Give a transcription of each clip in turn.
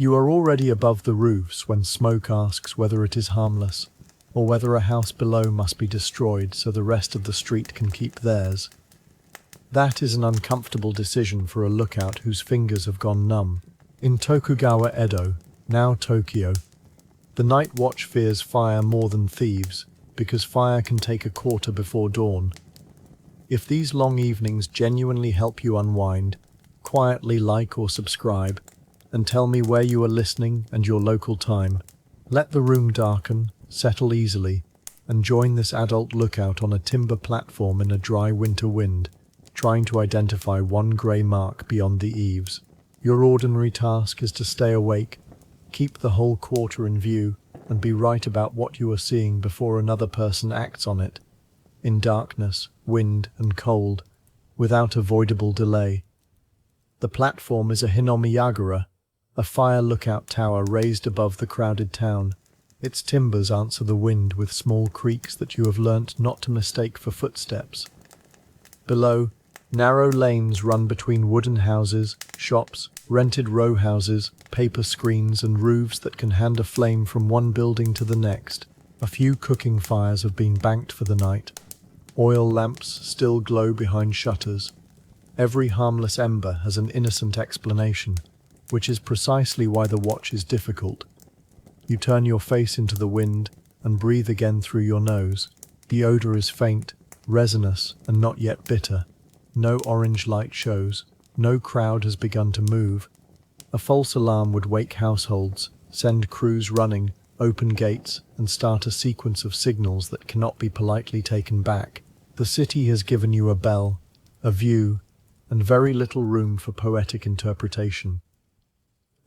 You are already above the roofs when smoke asks whether it is harmless, or whether a house below must be destroyed so the rest of the street can keep theirs. That is an uncomfortable decision for a lookout whose fingers have gone numb. In Tokugawa, Edo, now Tokyo, the night watch fears fire more than thieves, because fire can take a quarter before dawn. If these long evenings genuinely help you unwind, quietly like or subscribe, and tell me where you are listening and your local time. Let the room darken, settle easily, and join this adult lookout on a timber platform in a dry winter wind, trying to identify one grey mark beyond the eaves. Your ordinary task is to stay awake, keep the whole quarter in view, and be right about what you are seeing before another person acts on it, in darkness, wind, and cold, without avoidable delay. The platform is a hinomiyagura, a fire lookout tower raised above the crowded town. Its timbers answer the wind with small creaks that you have learnt not to mistake for footsteps. Below, narrow lanes run between wooden houses, shops, rented row houses, paper screens, and roofs that can hand a flame from one building to the next. A few cooking fires have been banked for the night. Oil lamps still glow behind shutters. Every harmless ember has an innocent explanation, which is precisely why the watch is difficult. You turn your face into the wind and breathe again through your nose. The odor is faint, resinous, and not yet bitter. No orange light shows. No crowd has begun to move. A false alarm would wake households, send crews running, open gates, and start a sequence of signals that cannot be politely taken back. The city has given you a bell, a view, and very little room for poetic interpretation.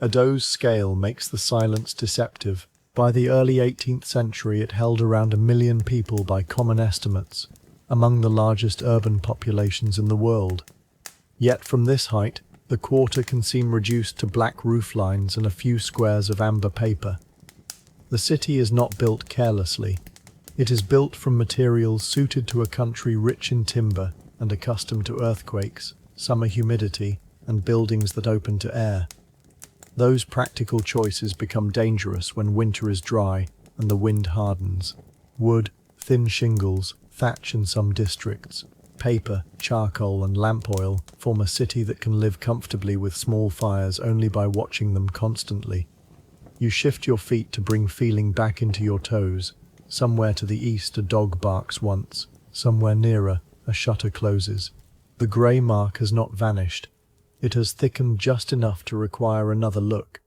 Edo's scale makes the silence deceptive. By the early 18th century it held around 1 million people by common estimates, among the largest urban populations in the world. Yet from this height, the quarter can seem reduced to black roof lines and a few squares of amber paper. The city is not built carelessly. It is built from materials suited to a country rich in timber and accustomed to earthquakes, summer humidity, and buildings that open to air. Those practical choices become dangerous when winter is dry and the wind hardens. Wood, thin shingles, thatch in some districts, paper, charcoal, and lamp oil form a city that can live comfortably with small fires only by watching them constantly. You shift your feet to bring feeling back into your toes. Somewhere to the east a dog barks once, somewhere nearer a shutter closes. The grey mark has not vanished. It has thickened just enough to require another look.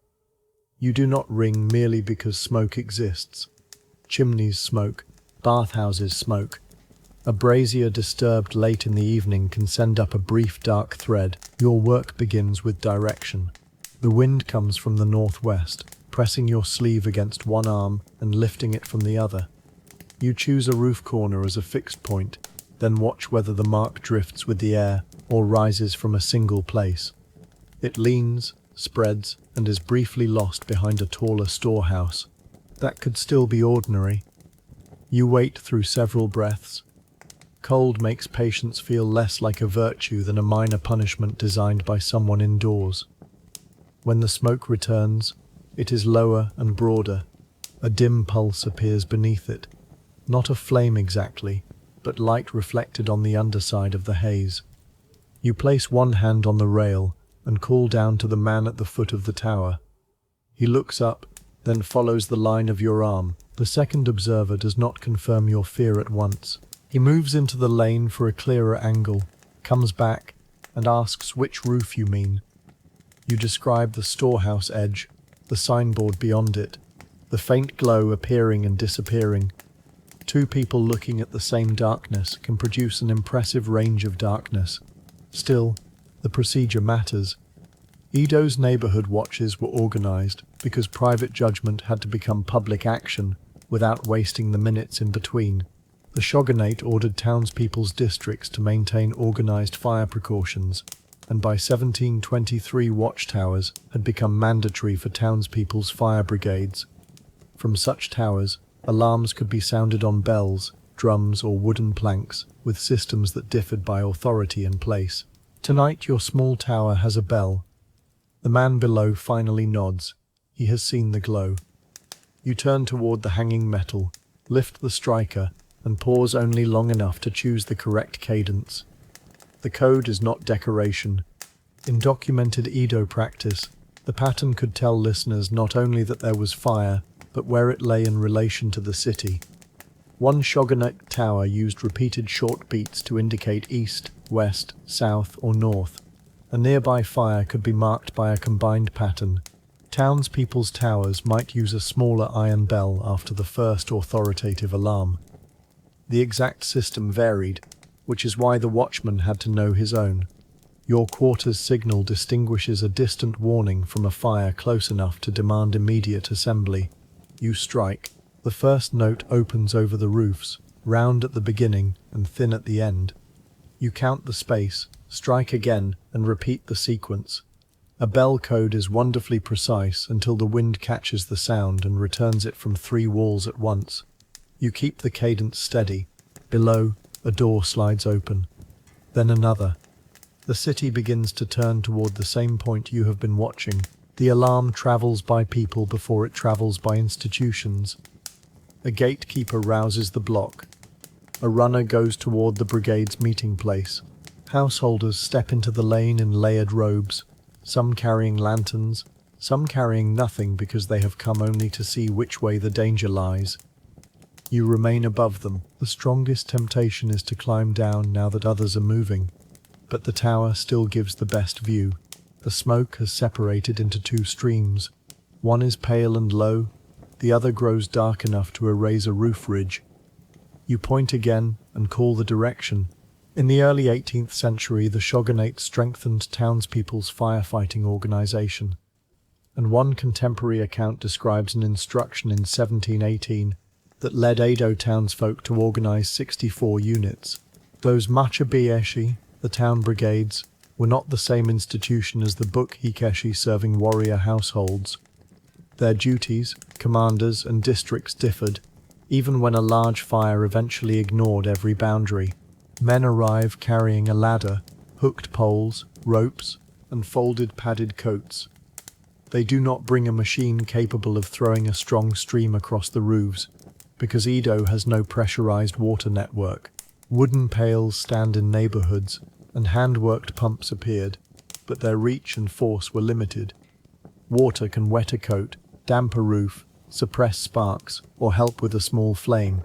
You do not ring merely because smoke exists. Chimneys smoke, bathhouses smoke. A brazier disturbed late in the evening can send up a brief dark thread. Your work begins with direction. The wind comes from the northwest, pressing your sleeve against one arm and lifting it from the other. You choose a roof corner as a fixed point, then watch whether the mark drifts with the air or rises from a single place. It leans, spreads, and is briefly lost behind a taller storehouse. That could still be ordinary. You wait through several breaths. Cold makes patience feel less like a virtue than a minor punishment designed by someone indoors. When the smoke returns, it is lower and broader. A dim pulse appears beneath it. Not a flame exactly, but light reflected on the underside of the haze. You place one hand on the rail and call down to the man at the foot of the tower. He looks up, then follows the line of your arm. The second observer does not confirm your fear at once. He moves into the lane for a clearer angle, comes back, and asks which roof you mean. You describe the storehouse edge, the signboard beyond it, the faint glow appearing and disappearing. Two people looking at the same darkness can produce an impressive range of darkness. Still, the procedure matters. Edo's neighborhood watches were organized because private judgment had to become public action without wasting the minutes in between. The shogunate ordered townspeople's districts to maintain organized fire precautions, and by 1723 watchtowers had become mandatory for townspeople's fire brigades. From such towers, alarms could be sounded on bells, drums, or wooden planks, with systems that differed by authority and place. Tonight your small tower has a bell. The man below finally nods, He has seen the glow. You turn toward the hanging metal, lift the striker, and pause only long enough to choose the correct cadence. The code is not decoration. In documented Edo practice, the pattern could tell listeners not only that there was fire, but where it lay in relation to the city. One shogunate tower used repeated short beats to indicate east, west, south, or north. A nearby fire could be marked by a combined pattern. Townspeople's towers might use a smaller iron bell after the first authoritative alarm. The exact system varied, which is why the watchman had to know his own. Your quarter's signal distinguishes a distant warning from a fire close enough to demand immediate assembly. You strike. The first note opens over the roofs, round at the beginning and thin at the end. You count the space, strike again, and repeat the sequence. A bell code is wonderfully precise until the wind catches the sound and returns it from 3 walls at once. You keep the cadence steady. Below, a door slides open. Then another. The city begins to turn toward the same point you have been watching. The alarm travels by people before it travels by institutions. A gatekeeper rouses the block. A runner goes toward the brigade's meeting place. Householders step into the lane in layered robes, some carrying lanterns, some carrying nothing because they have come only to see which way the danger lies. You remain above them. The strongest temptation is to climb down now that others are moving. But the tower still gives the best view. The smoke has separated into 2 streams. One is pale and low, the other grows dark enough to erase a roof ridge. You point again and call the direction. In the early 18th century, the shogunate strengthened townspeople's firefighting organization, and one contemporary account describes an instruction in 1718 that led Edo townsfolk to organize 64 units. Those machabiyeshi, the town brigades, were not the same institution as the book hikeshi serving warrior households. Their duties, commanders, and districts differed, even when a large fire eventually ignored every boundary. Men arrive carrying a ladder, hooked poles, ropes, and folded padded coats. They do not bring a machine capable of throwing a strong stream across the roofs, because Edo has no pressurized water network. Wooden pails stand in neighborhoods, and hand-worked pumps appeared, but their reach and force were limited. Water can wet a coat, damp a roof, suppress sparks, or help with a small flame.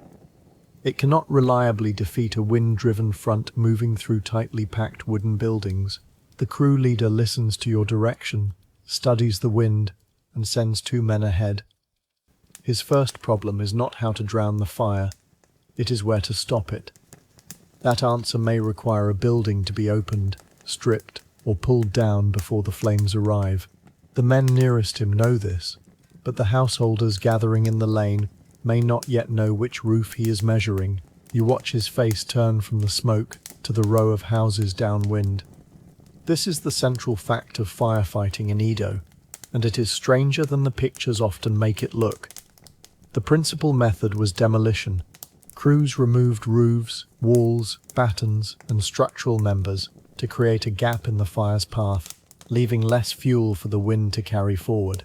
It cannot reliably defeat a wind-driven front moving through tightly packed wooden buildings. The crew leader listens to your direction, studies the wind, and sends 2 men ahead. His first problem is not how to drown the fire, it is where to stop it. That answer may require a building to be opened, stripped, or pulled down before the flames arrive. The men nearest him know this, but the householders gathering in the lane may not yet know which roof he is measuring. You watch his face turn from the smoke to the row of houses downwind. This is the central fact of firefighting in Edo, and it is stranger than the pictures often make it look. The principal method was demolition. Crews removed roofs, walls, battens, and structural members to create a gap in the fire's path, leaving less fuel for the wind to carry forward.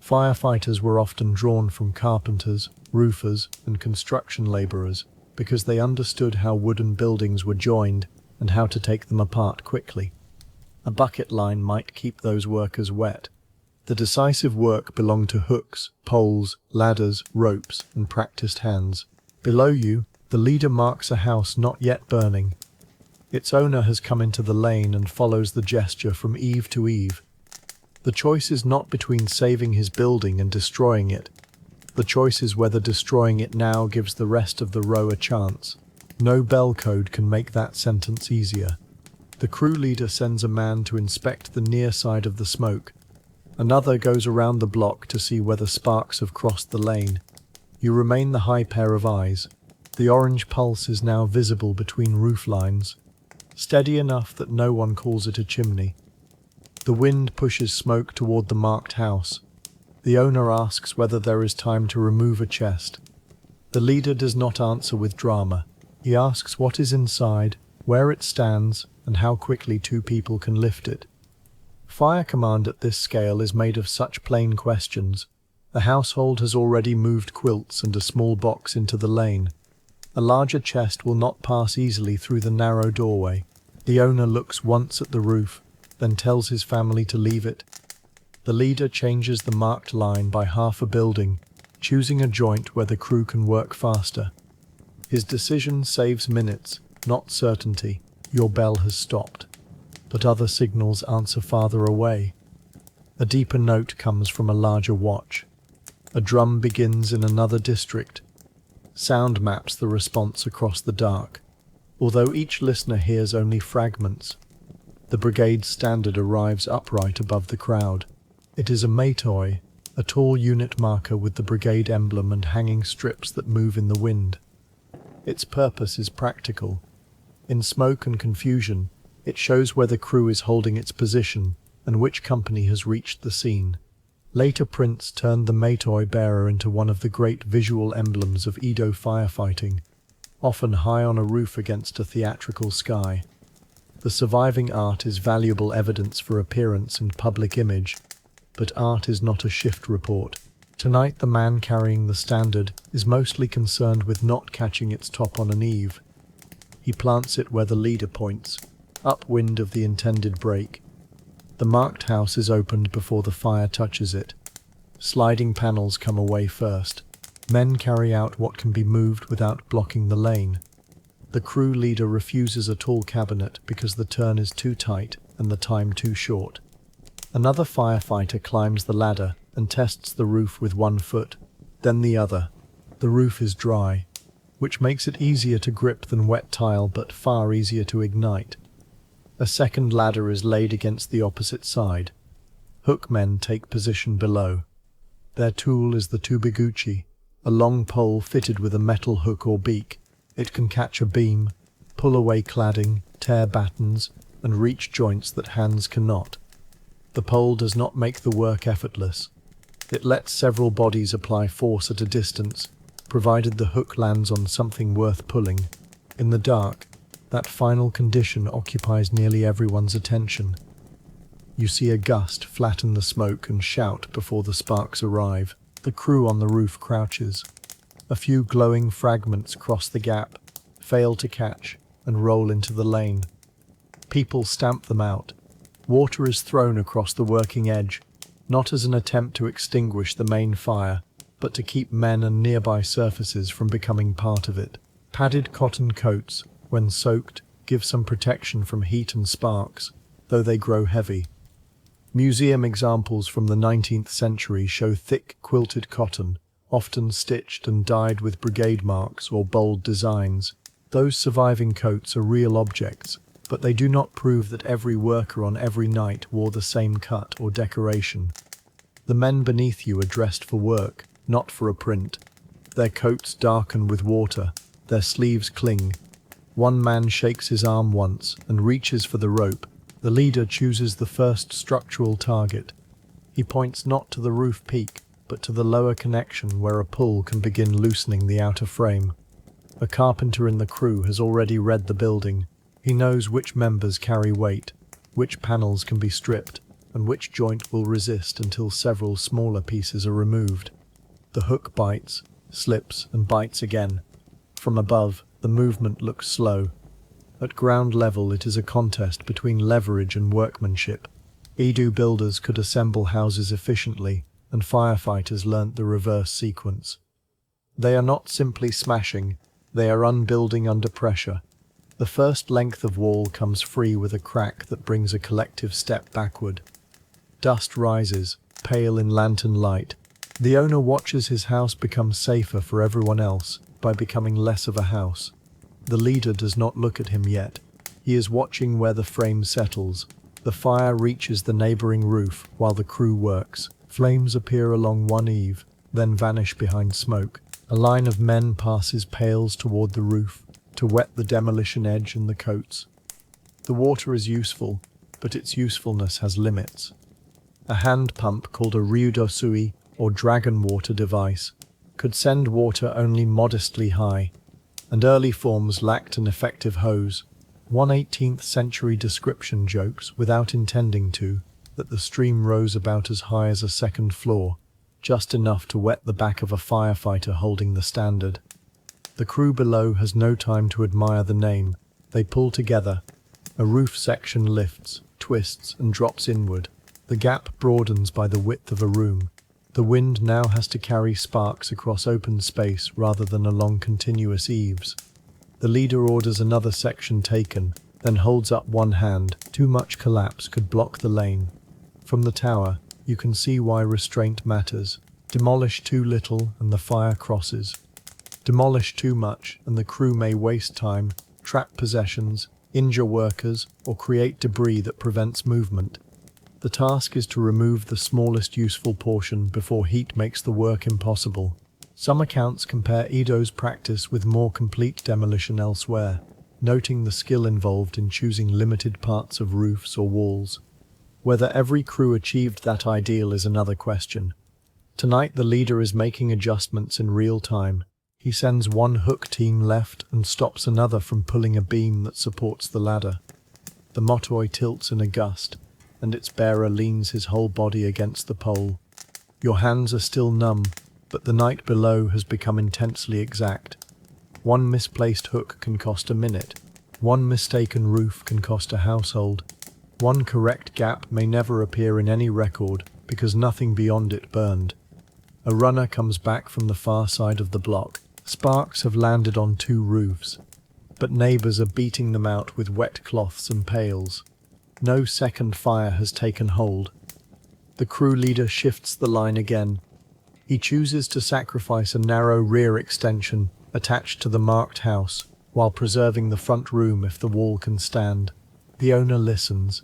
Firefighters were often drawn from carpenters, roofers, and construction laborers because they understood how wooden buildings were joined and how to take them apart quickly. A bucket line might keep those workers wet. The decisive work belonged to hooks, poles, ladders, ropes, and practiced hands. Below you, the leader marks a house not yet burning. Its owner has come into the lane and follows the gesture from eave to eave. The choice is not between saving his building and destroying it. The choice is whether destroying it now gives the rest of the row a chance. No bell code can make that sentence easier. The crew leader sends a man to inspect the near side of the smoke. Another goes around the block to see whether sparks have crossed the lane. You remain the high pair of eyes. The orange pulse is now visible between roof lines, steady enough that no one calls it a chimney. The wind pushes smoke toward the marked house. The owner asks whether there is time to remove a chest. The leader does not answer with drama. He asks what is inside, where it stands, and how quickly 2 people can lift it. Fire command at this scale is made of such plain questions The household has already moved quilts and a small box into the lane. A larger chest will not pass easily through the narrow doorway. The owner looks once at the roof, then tells his family to leave it. The leader changes the marked line by half a building, choosing a joint where the crew can work faster. His decision saves minutes, not certainty. Your bell has stopped. But other signals answer farther away. A deeper note comes from a larger watch. A drum begins in another district. Sound maps the response across the dark. Although each listener hears only fragments, the brigade's standard arrives upright above the crowd. It is a matoi, a tall unit marker with the brigade emblem and hanging strips that move in the wind. Its purpose is practical. In smoke and confusion, it shows where the crew is holding its position and which company has reached the scene. Later prints turned the matoi bearer into one of the great visual emblems of Edo firefighting, often high on a roof against a theatrical sky. The surviving art is valuable evidence for appearance and public image, but art is not a shift report. Tonight the man carrying the standard is mostly concerned with not catching its top on an eave. He plants it where the leader points, upwind of the intended break. The marked house is opened before the fire touches it. Sliding panels come away first. Men carry out what can be moved without blocking the lane. The crew leader refuses a tall cabinet because the turn is too tight and the time too short. Another firefighter climbs the ladder and tests the roof with one foot, then the other. The roof is dry, which makes it easier to grip than wet tile but far easier to ignite. A second ladder is laid against the opposite side. Hookmen take position below. Their tool is the tubiguchi, a long pole fitted with a metal hook or beak. It can catch a beam, pull away cladding, tear battens, and reach joints that hands cannot. The pole does not make the work effortless. It lets several bodies apply force at a distance, provided the hook lands on something worth pulling. In the dark, that final condition occupies nearly everyone's attention. You see a gust flatten the smoke and shout before the sparks arrive. The crew on the roof crouches. A few glowing fragments cross the gap, fail to catch, and roll into the lane. People stamp them out. Water is thrown across the working edge, not as an attempt to extinguish the main fire, but to keep men and nearby surfaces from becoming part of it. Padded cotton coats, when soaked, give some protection from heat and sparks, though they grow heavy. Museum examples from the 19th century show thick quilted cotton, often stitched and dyed with brigade marks or bold designs. Those surviving coats are real objects, but they do not prove that every worker on every night wore the same cut or decoration. The men beneath you are dressed for work, not for a print. Their coats darken with water, their sleeves cling. One man shakes his arm once and reaches for the rope. The leader chooses the first structural target. He points not to the roof peak, but to the lower connection where a pull can begin loosening the outer frame. A carpenter in the crew has already read the building. He knows which members carry weight, which panels can be stripped, and which joint will resist until several smaller pieces are removed. The hook bites, slips, and bites again. From above, the movement looks slow. At ground level, it is a contest between leverage and workmanship. Edo builders could assemble houses efficiently, and firefighters learnt the reverse sequence. They are not simply smashing, they are unbuilding under pressure. The first length of wall comes free with a crack that brings a collective step backward. Dust rises, pale in lantern light. The owner watches his house become safer for everyone else by becoming less of a house. The leader does not look at him yet. He is watching where the frame settles. The fire reaches the neighboring roof while the crew works. Flames appear along one eave, then vanish behind smoke. A line of men passes pails toward the roof to wet the demolition edge and the coats. The water is useful, but its usefulness has limits. A hand pump called a ryudosui, or dragon water device, could send water only modestly high, and early forms lacked an effective hose. One 18th century description jokes, without intending to, that the stream rose about as high as a second floor. just enough to wet the back of a firefighter holding the standard. The crew below has no time to admire the name. They pull together. A roof section lifts, twists, and drops inward. The gap broadens by the width of a room. The wind now has to carry sparks across open space rather than along continuous eaves. The leader orders another section taken, then holds up one hand. Too much collapse could block the lane. From the tower, you can see why restraint matters. Demolish too little and the fire crosses. Demolish too much and the crew may waste time, trap possessions, injure workers, or create debris that prevents movement. The task is to remove the smallest useful portion before heat makes the work impossible. Some accounts compare Edo's practice with more complete demolition elsewhere, noting the skill involved in choosing limited parts of roofs or walls. Whether every crew achieved that ideal is another question. Tonight the leader is making adjustments in real time. He sends one hook team left and stops another from pulling a beam that supports the ladder. The motoi tilts in a gust, and its bearer leans his whole body against the pole. Your hands are still numb, but the night below has become intensely exact. One misplaced hook can cost a minute. One mistaken roof can cost a household. One correct gap may never appear in any record because nothing beyond it burned. A runner comes back from the far side of the block. Sparks have landed on 2 roofs, but neighbors are beating them out with wet cloths and pails. No second fire has taken hold. The crew leader shifts the line again. He chooses to sacrifice a narrow rear extension attached to the marked house, while preserving the front room if the wall can stand. The owner listens.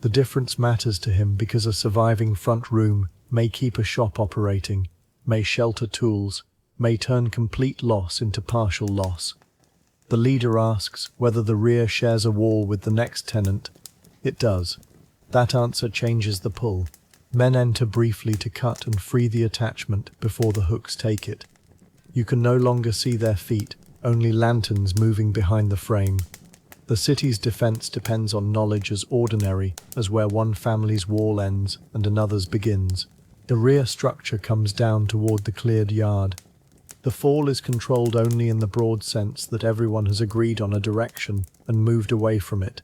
The difference matters to him because a surviving front room may keep a shop operating, may shelter tools, may turn complete loss into partial loss. The leader asks whether the rear shares a wall with the next tenant. It does. That answer changes the pull. Men enter briefly to cut and free the attachment before the hooks take it. You can no longer see their feet, only lanterns moving behind the frame. The city's defense depends on knowledge as ordinary as where one family's wall ends and another's begins. The rear structure comes down toward the cleared yard. The fall is controlled only in the broad sense that everyone has agreed on a direction and moved away from it.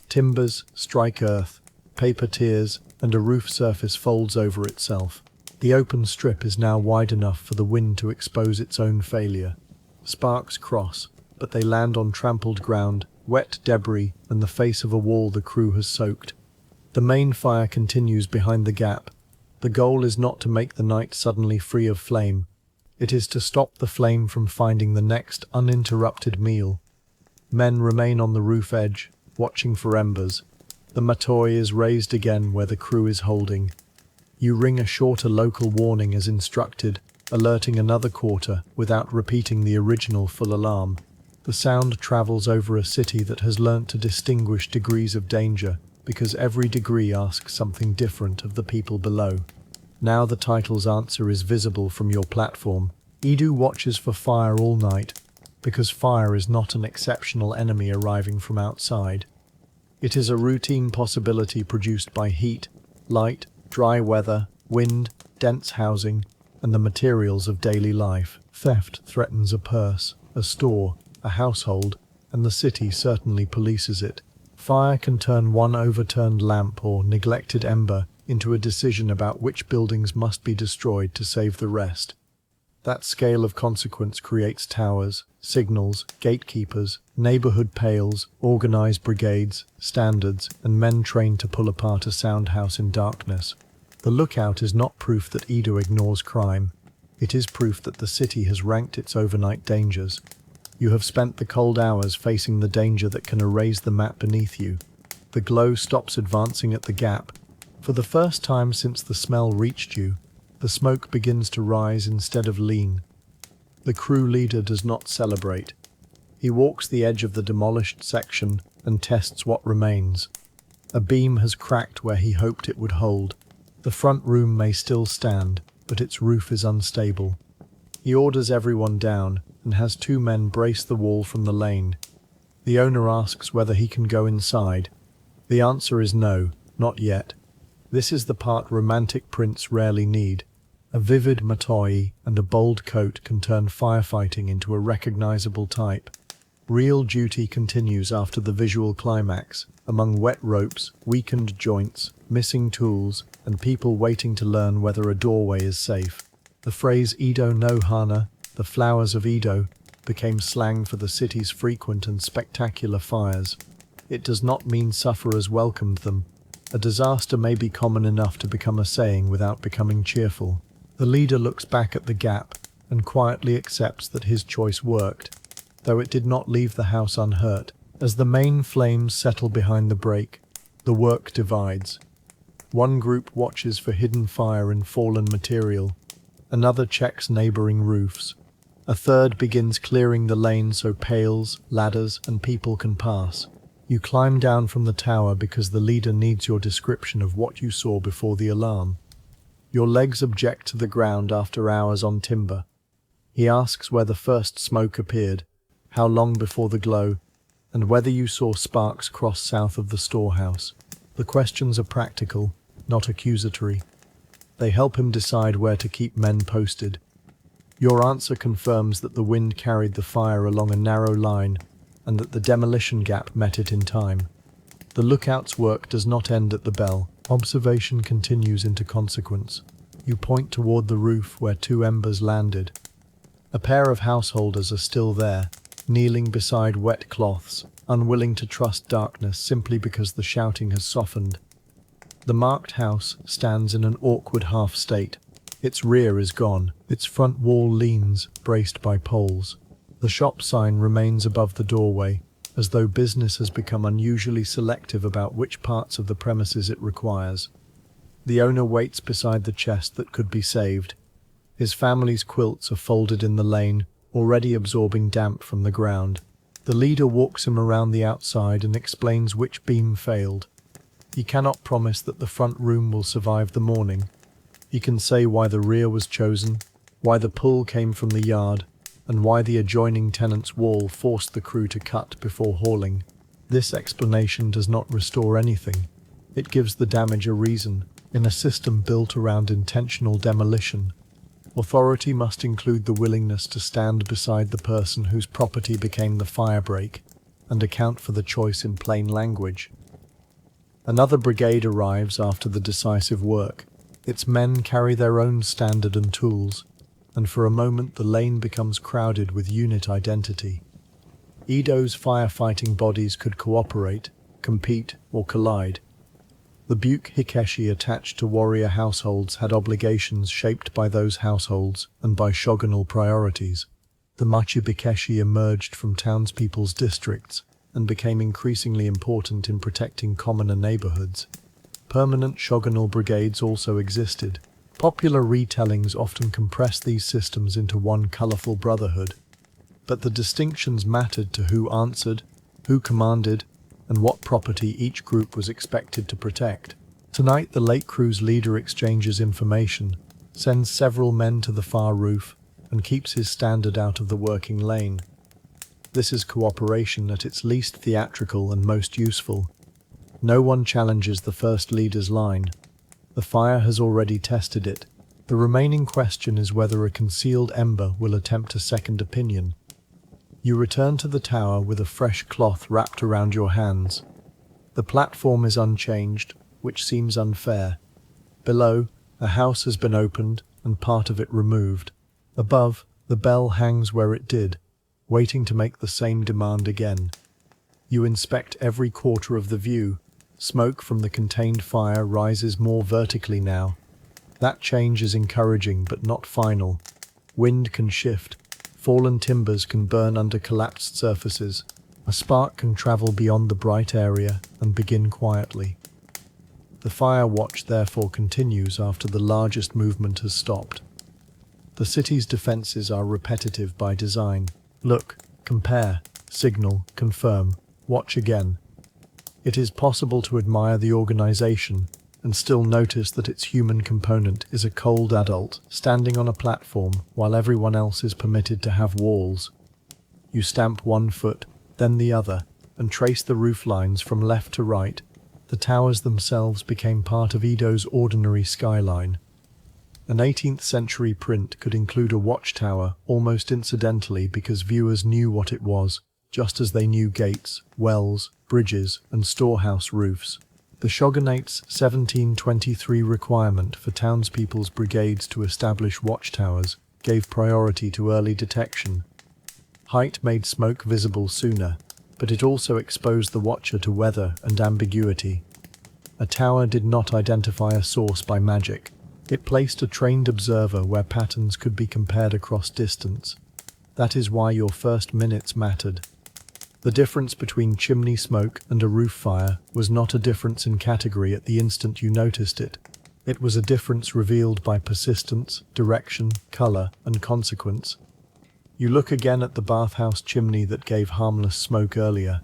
Timbers strike earth, paper tears, and a roof surface folds over itself. The open strip is now wide enough for the wind to expose its own failure. Sparks cross, but they land on trampled ground, wet debris, and the face of a wall the crew has soaked. The main fire continues behind the gap. The goal is not to make the night suddenly free of flame. It is to stop the flame from finding the next uninterrupted meal. Men remain on the roof edge, watching for embers. The matoi is raised again where the crew is holding. You ring a shorter local warning as instructed, alerting another quarter without repeating the original full alarm. The sound travels over a city that has learnt to distinguish degrees of danger because every degree asks something different of the people below. Now the title's answer is visible from your platform. Edu watches for fire all night, because fire is not an exceptional enemy arriving from outside. It is a routine possibility produced by heat, light, dry weather, wind, dense housing, and the materials of daily life. Theft threatens a purse, a store, a household, and the city certainly polices it. Fire can turn one overturned lamp or neglected ember into a decision about which buildings must be destroyed to save the rest. That scale of consequence creates towers, signals, gatekeepers, neighborhood pales, organized brigades, standards, and men trained to pull apart a sound house in darkness. The lookout is not proof that Edo ignores crime. It is proof that the city has ranked its overnight dangers. You have spent the cold hours facing the danger that can erase the map beneath you. The glow stops advancing at the gap. For the first time since the smell reached you, the smoke begins to rise instead of lean. The crew leader does not celebrate. He walks the edge of the demolished section and tests what remains. A beam has cracked where he hoped it would hold. The front room may still stand, but its roof is unstable. He orders everyone down and has 2 men brace the wall from the lane. The owner asks whether he can go inside. The answer is no, not yet. This is the part romantic prints rarely need. A vivid matoi and a bold coat can turn firefighting into a recognizable type. Real duty continues after the visual climax, among wet ropes, weakened joints, missing tools, and people waiting to learn whether a doorway is safe. The phrase Edo no Hana, the flowers of Edo, became slang for the city's frequent and spectacular fires. It does not mean sufferers welcomed them. A disaster may be common enough to become a saying without becoming cheerful. The leader looks back at the gap and quietly accepts that his choice worked, though it did not leave the house unhurt. As the main flames settle behind the break, the work divides. One group watches for hidden fire in fallen material. Another checks neighboring roofs. A third begins clearing the lane so pails, ladders, and people can pass. You climb down from the tower because the leader needs your description of what you saw before the alarm. Your legs object to the ground after hours on timber. He asks where the first smoke appeared, how long before the glow, and whether you saw sparks cross south of the storehouse. The questions are practical, not accusatory. They help him decide where to keep men posted. Your answer confirms that the wind carried the fire along a narrow line and that the demolition gap met it in time. The lookout's work does not end at the bell. Observation continues into consequence. You point toward the roof where two embers landed. A pair of householders are still there, kneeling beside wet cloths, unwilling to trust darkness simply because the shouting has softened. The marked house stands in an awkward half-state. Its rear is gone, its front wall leans, braced by poles. The shop sign remains above the doorway, as though business has become unusually selective about which parts of the premises it requires. The owner waits beside the chest that could be saved. His family's quilts are folded in the lane, already absorbing damp from the ground. The leader walks him around the outside and explains which beam failed. He cannot promise that the front room will survive the morning. He can say why the rear was chosen, why the pull came from the yard, and why the adjoining tenant's wall forced the crew to cut before hauling. This explanation does not restore anything. It gives the damage a reason. In a system built around intentional demolition, authority must include the willingness to stand beside the person whose property became the firebreak and account for the choice in plain language. Another brigade arrives after the decisive work. Its men carry their own standard and tools, and for a moment the lane becomes crowded with unit identity. Edo's firefighting bodies could cooperate, compete, or collide. The Buke Hikeshi attached to warrior households had obligations shaped by those households and by shogunal priorities. The Machibikeshi emerged from townspeople's districts and became increasingly important in protecting commoner neighborhoods. Permanent shogunal brigades also existed. Popular retellings often compress these systems into one colorful brotherhood. But the distinctions mattered to who answered, who commanded, and what property each group was expected to protect. Tonight the late crew's leader exchanges information, sends several men to the far roof, and keeps his standard out of the working lane. This is cooperation at its least theatrical and most useful. No one challenges the first leader's line. The fire has already tested it. The remaining question is whether a concealed ember will attempt a second opinion. You return to the tower with a fresh cloth wrapped around your hands. The platform is unchanged, which seems unfair. Below, a house has been opened and part of it removed. Above, the bell hangs where it did, waiting to make the same demand again. You inspect every quarter of the view. Smoke from the contained fire rises more vertically now. That change is encouraging but not final. Wind can shift. Fallen timbers can burn under collapsed surfaces. A spark can travel beyond the bright area and begin quietly. The fire watch therefore continues after the largest movement has stopped. The city's defenses are repetitive by design. Look, compare, signal, confirm, watch again. It is possible to admire the organization and still notice that its human component is a cold adult standing on a platform while everyone else is permitted to have walls. You stamp one foot, then the other, and trace the roof lines from left to right. The towers themselves became part of Edo's ordinary skyline. An 18th century print could include a watchtower almost incidentally because viewers knew what it was, just as they knew gates, wells, bridges, and storehouse roofs. The shogunate's 1723 requirement for townspeople's brigades to establish watchtowers gave priority to early detection. Height made smoke visible sooner, but it also exposed the watcher to weather and ambiguity. A tower did not identify a source by magic. It placed a trained observer where patterns could be compared across distance. That is why your first minutes mattered. The difference between chimney smoke and a roof fire was not a difference in category at the instant you noticed it. It was a difference revealed by persistence, direction, color, and consequence. You look again at the bathhouse chimney that gave harmless smoke earlier.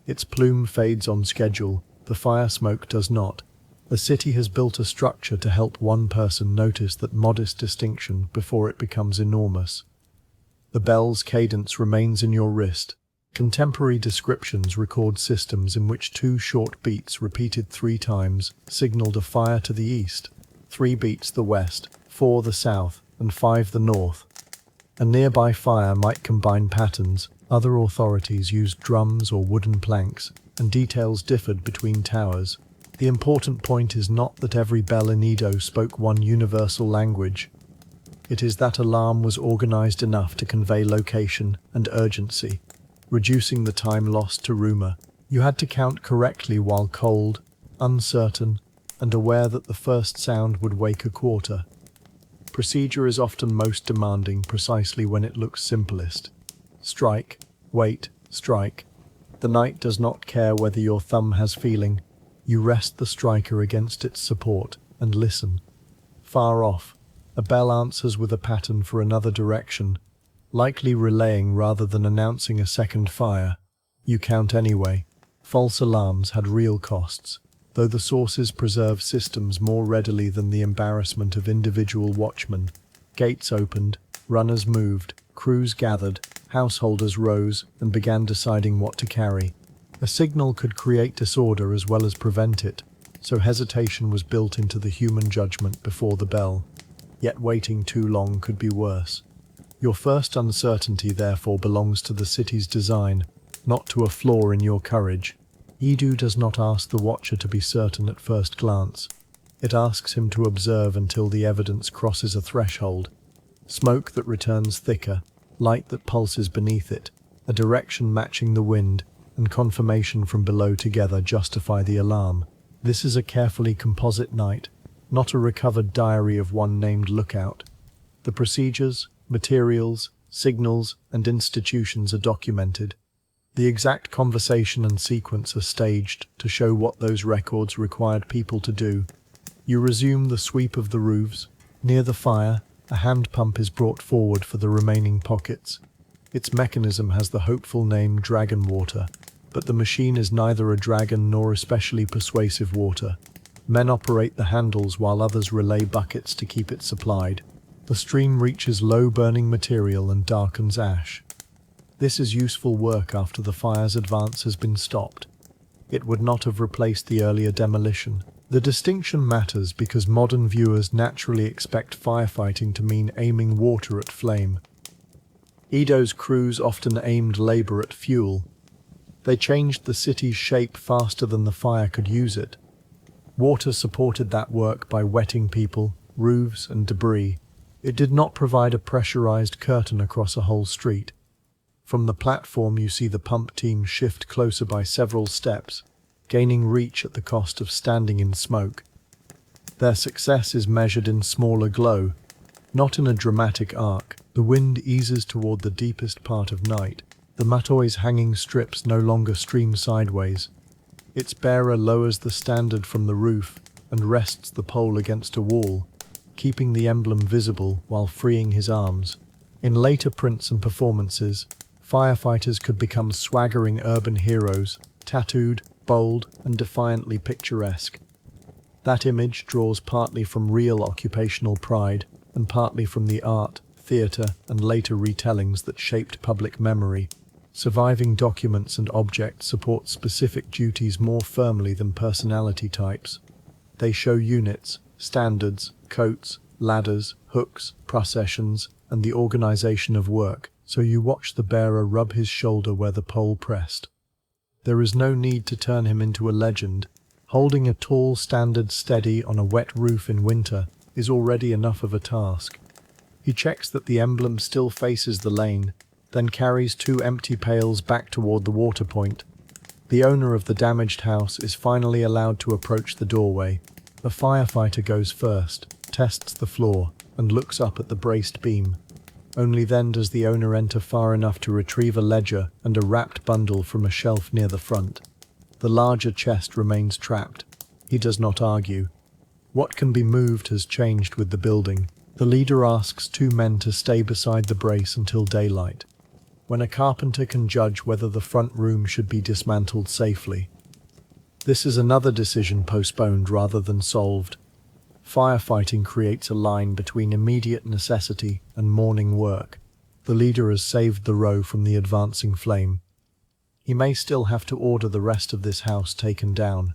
Its plume fades on schedule, the fire smoke does not. The city has built a structure to help one person notice that modest distinction before it becomes enormous. The bell's cadence remains in your wrist. Contemporary descriptions record systems in which 2 short beats repeated 3 times signaled a fire to the east, 3 beats the west, 4 the south, and 5 the north. A nearby fire might combine patterns. Other authorities used drums or wooden planks, and details differed between towers. The important point is not that every bell in Edo spoke one universal language. It is that alarm was organized enough to convey location and urgency, reducing the time lost to rumor. You had to count correctly while cold, uncertain, and aware that the first sound would wake a quarter. Procedure is often most demanding precisely when it looks simplest. Strike, wait, strike. The night does not care whether your thumb has feeling. You rest the striker against its support and listen. Far off, a bell answers with a pattern for another direction, likely relaying rather than announcing a second fire. You count anyway. False alarms had real costs, though the sources preserve systems more readily than the embarrassment of individual watchmen. Gates opened, runners moved, crews gathered, householders rose and began deciding what to carry. A signal could create disorder as well as prevent it, so hesitation was built into the human judgment before the bell. Yet waiting too long could be worse. Your first uncertainty therefore belongs to the city's design, not to a flaw in your courage. Edo does not ask the watcher to be certain at first glance. It asks him to observe until the evidence crosses a threshold. Smoke that returns thicker, light that pulses beneath it, a direction matching the wind, and confirmation from below together justify the alarm. This is a carefully composite night, not a recovered diary of one named lookout. The procedures, materials, signals, and institutions are documented. The exact conversation and sequence are staged to show what those records required people to do. You resume the sweep of the roofs. Near the fire, a hand pump is brought forward for the remaining pockets. Its mechanism has the hopeful name Dragon Water, but the machine is neither a dragon nor especially persuasive water. Men operate the handles while others relay buckets to keep it supplied. The stream reaches low-burning material and darkens ash. This is useful work after the fire's advance has been stopped. It would not have replaced the earlier demolition. The distinction matters because modern viewers naturally expect firefighting to mean aiming water at flame. Edo's crews often aimed labor at fuel. They changed the city's shape faster than the fire could use it. Water supported that work by wetting people, roofs, and debris. It did not provide a pressurized curtain across a whole street. From the platform you see the pump team shift closer by several steps, gaining reach at the cost of standing in smoke. Their success is measured in smaller glow, not in a dramatic arc. The wind eases toward the deepest part of night. The Matoi's hanging strips no longer stream sideways. Its bearer lowers the standard from the roof and rests the pole against a wall, keeping the emblem visible while freeing his arms. In later prints and performances, firefighters could become swaggering urban heroes, tattooed, bold, and defiantly picturesque. That image draws partly from real occupational pride and partly from the art, theatre, and later retellings that shaped public memory. Surviving documents and objects support specific duties more firmly than personality types. They show units, standards, coats, ladders, hooks, processions, and the organization of work, so you watch the bearer rub his shoulder where the pole pressed. There is no need to turn him into a legend. Holding a tall standard steady on a wet roof in winter is already enough of a task. He checks that the emblem still faces the lane, then carries 2 empty pails back toward the water point. The owner of the damaged house is finally allowed to approach the doorway. The firefighter goes first, tests the floor, and looks up at the braced beam. Only then does the owner enter far enough to retrieve a ledger and a wrapped bundle from a shelf near the front. The larger chest remains trapped. He does not argue. What can be moved has changed with the building. The leader asks 2 men to stay beside the brace until daylight, when a carpenter can judge whether the front room should be dismantled safely. This is another decision postponed rather than solved. Firefighting creates a line between immediate necessity and morning work. The leader has saved the row from the advancing flame. He may still have to order the rest of this house taken down.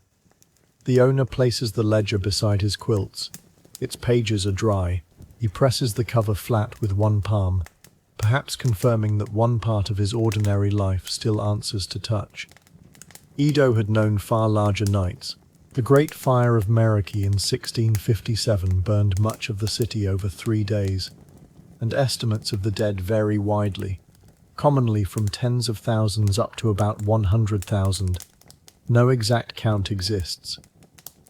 The owner places the ledger beside his quilts. Its pages are dry. He presses the cover flat with one palm, perhaps confirming that one part of his ordinary life still answers to touch. Edo had known far larger nights. The Great Fire of Meriki in 1657 burned much of the city over 3 days, and estimates of the dead vary widely, commonly from tens of thousands up to about 100,000. No exact count exists.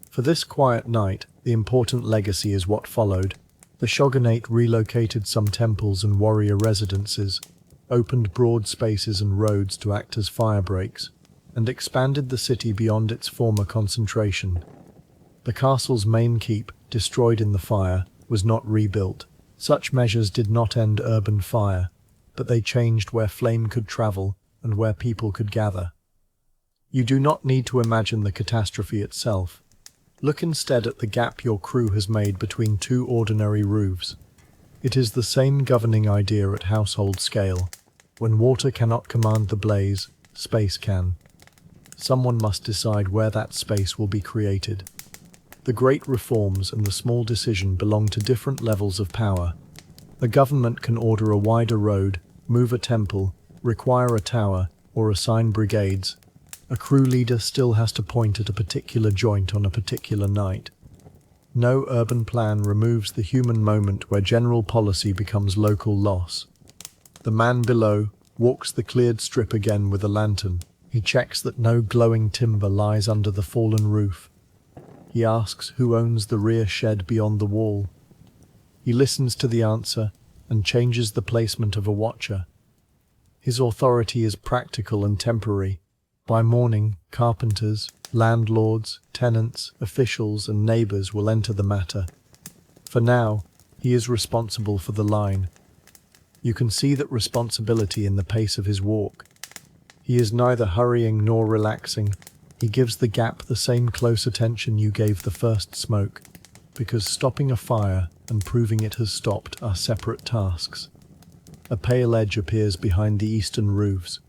For this quiet night, the important legacy is what followed. The shogunate relocated some temples and warrior residences, opened broad spaces and roads to act as fire breaks, and expanded the city beyond its former concentration. The castle's main keep, destroyed in the fire, was not rebuilt. Such measures did not end urban fire, but they changed where flame could travel and where people could gather. You do not need to imagine the catastrophe itself. Look instead at the gap your crew has made between 2 ordinary roofs. It is the same governing idea at household scale. When water cannot command the blaze, space can. Someone must decide where that space will be created. The great reforms and the small decision belong to different levels of power. The government can order a wider road, move a temple, require a tower, or assign brigades. A crew leader still has to point at a particular joint on a particular night. No urban plan removes the human moment where general policy becomes local loss. The man below walks the cleared strip again with a lantern. He checks that no glowing timber lies under the fallen roof. He asks who owns the rear shed beyond the wall. He listens to the answer and changes the placement of a watcher. His authority is practical and temporary. By morning, carpenters, landlords, tenants, officials, and neighbors will enter the matter. For now, he is responsible for the line. You can see that responsibility in the pace of his walk. He is neither hurrying nor relaxing. He gives the gap the same close attention you gave the first smoke, because stopping a fire and proving it has stopped are separate tasks. A pale edge appears behind the eastern roofs.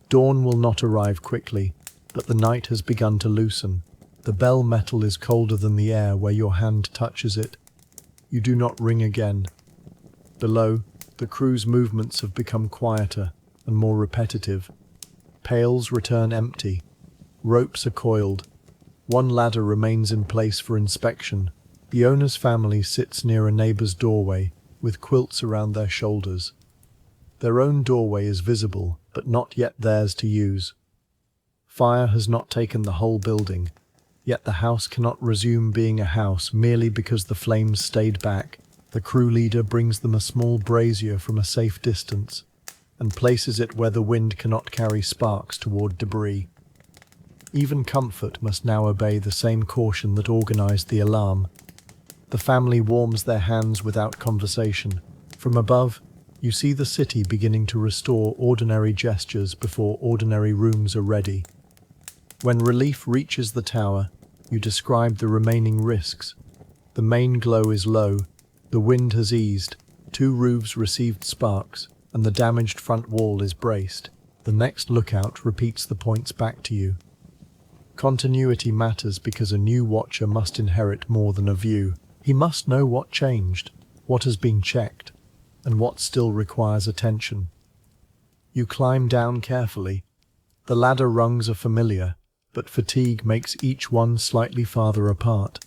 Dawn will not arrive quickly, but the night has begun to loosen. The bell metal is colder than the air where your hand touches it. You do not ring again. Below, the crew's movements have become quieter and more repetitive. Pails return empty. Ropes are coiled. One ladder remains in place for inspection. The owner's family sits near a neighbor's doorway, with quilts around their shoulders. Their own doorway is visible, but not yet theirs to use. Fire has not taken the whole building, yet the house cannot resume being a house merely because the flames stayed back. The crew leader brings them a small brazier from a safe distance, and places it where the wind cannot carry sparks toward debris. Even comfort must now obey the same caution that organized the alarm. The family warms their hands without conversation. From above, you see the city beginning to restore ordinary gestures before ordinary rooms are ready. When relief reaches the tower, you describe the remaining risks. The main glow is low, the wind has eased, 2 roofs received sparks, and the damaged front wall is braced. The next lookout repeats the points back to you. Continuity matters because a new watcher must inherit more than a view. He must know what changed, what has been checked, and what still requires attention. You climb down carefully. The ladder rungs are familiar, but fatigue makes each one slightly farther apart.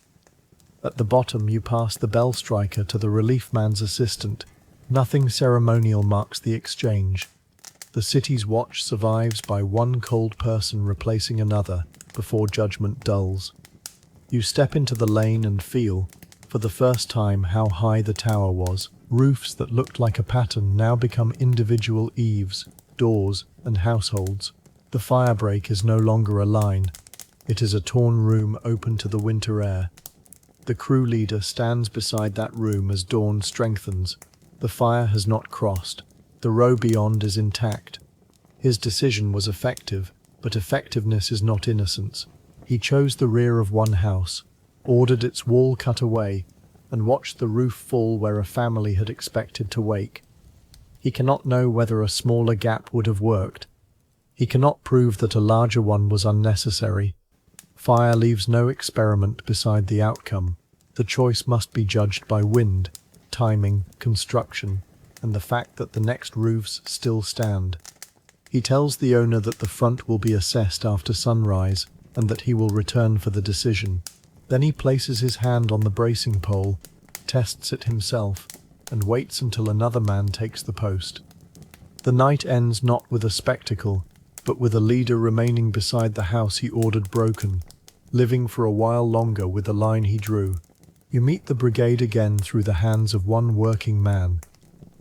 At the bottom you pass the bell striker to the relief man's assistant. Nothing ceremonial marks the exchange. The city's watch survives by one cold person replacing another before judgment dulls. You step into the lane and feel, for the first time, how high the tower was. Roofs that looked like a pattern now become individual eaves, doors, and households. The firebreak is no longer a line. It is a torn room open to the winter air. The crew leader stands beside that room as dawn strengthens. The fire has not crossed. The row beyond is intact. His decision was effective, but effectiveness is not innocence. He chose the rear of one house, ordered its wall cut away, and watched the roof fall where a family had expected to wake. He cannot know whether a smaller gap would have worked. He cannot prove that a larger one was unnecessary. Fire leaves no experiment beside the outcome. The choice must be judged by wind, timing, construction, and the fact that the next roofs still stand. He tells the owner that the front will be assessed after sunrise and that he will return for the decision. Then he places his hand on the bracing pole, tests it himself, and waits until another man takes the post. The night ends not with a spectacle, but with a leader remaining beside the house he ordered broken, living for a while longer with the line he drew. You meet the brigade again through the hands of one working man.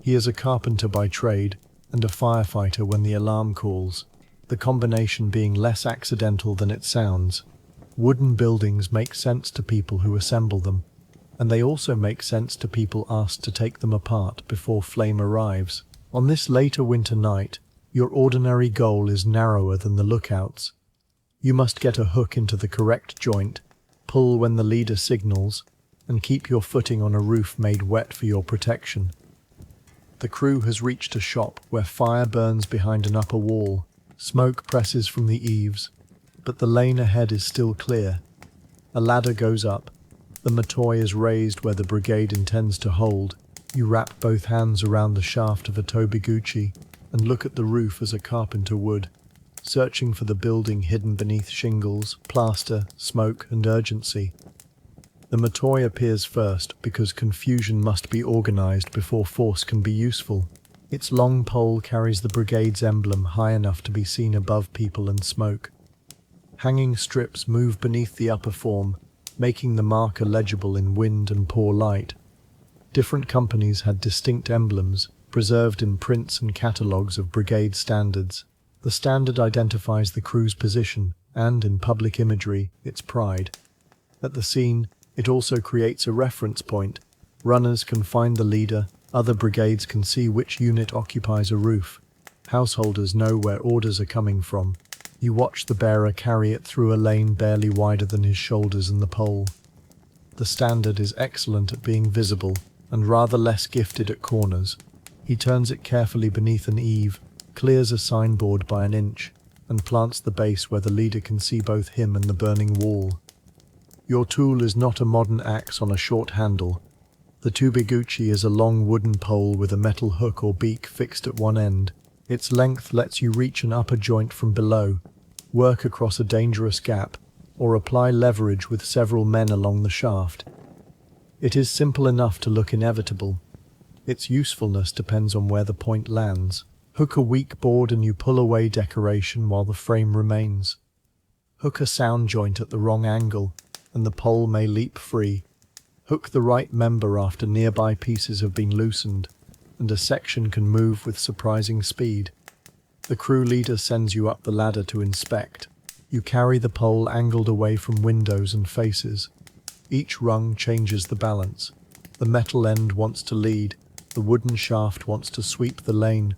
He is a carpenter by trade and a firefighter when the alarm calls, the combination being less accidental than it sounds. Wooden buildings make sense to people who assemble them, and they also make sense to people asked to take them apart before flame arrives. On this later winter night, your ordinary goal is narrower than the lookouts. You must get a hook into the correct joint, pull when the leader signals, and keep your footing on a roof made wet for your protection. The crew has reached a shop where fire burns behind an upper wall. Smoke presses from the eaves, but the lane ahead is still clear. A ladder goes up. The matoy is raised where the brigade intends to hold. You wrap both hands around the shaft of a Tobiguchi and look at the roof as a carpenter would, searching for the building hidden beneath shingles, plaster, smoke, and urgency. The matoy appears first because confusion must be organized before force can be useful. Its long pole carries the brigade's emblem high enough to be seen above people and smoke. Hanging strips move beneath the upper form, making the marker legible in wind and poor light. Different companies had distinct emblems, preserved in prints and catalogues of brigade standards. The standard identifies the crew's position and, in public imagery, its pride. At the scene, it also creates a reference point. Runners can find the leader, other brigades can see which unit occupies a roof. Householders know where orders are coming from. You watch the bearer carry it through a lane barely wider than his shoulders and the pole. The standard is excellent at being visible, and rather less gifted at corners. He turns it carefully beneath an eave, clears a signboard by an inch, and plants the base where the leader can see both him and the burning wall. Your tool is not a modern axe on a short handle. The Tobiguchi is a long wooden pole with a metal hook or beak fixed at one end. Its length lets you reach an upper joint from below, work across a dangerous gap, or apply leverage with several men along the shaft. It is simple enough to look inevitable. Its usefulness depends on where the point lands. Hook a weak board and you pull away decoration while the frame remains. Hook a sound joint at the wrong angle, and the pole may leap free. Hook the right member after nearby pieces have been loosened, and a section can move with surprising speed. The crew leader sends you up the ladder to inspect. You carry the pole angled away from windows and faces. Each rung changes the balance. The metal end wants to lead, the wooden shaft wants to sweep the lane.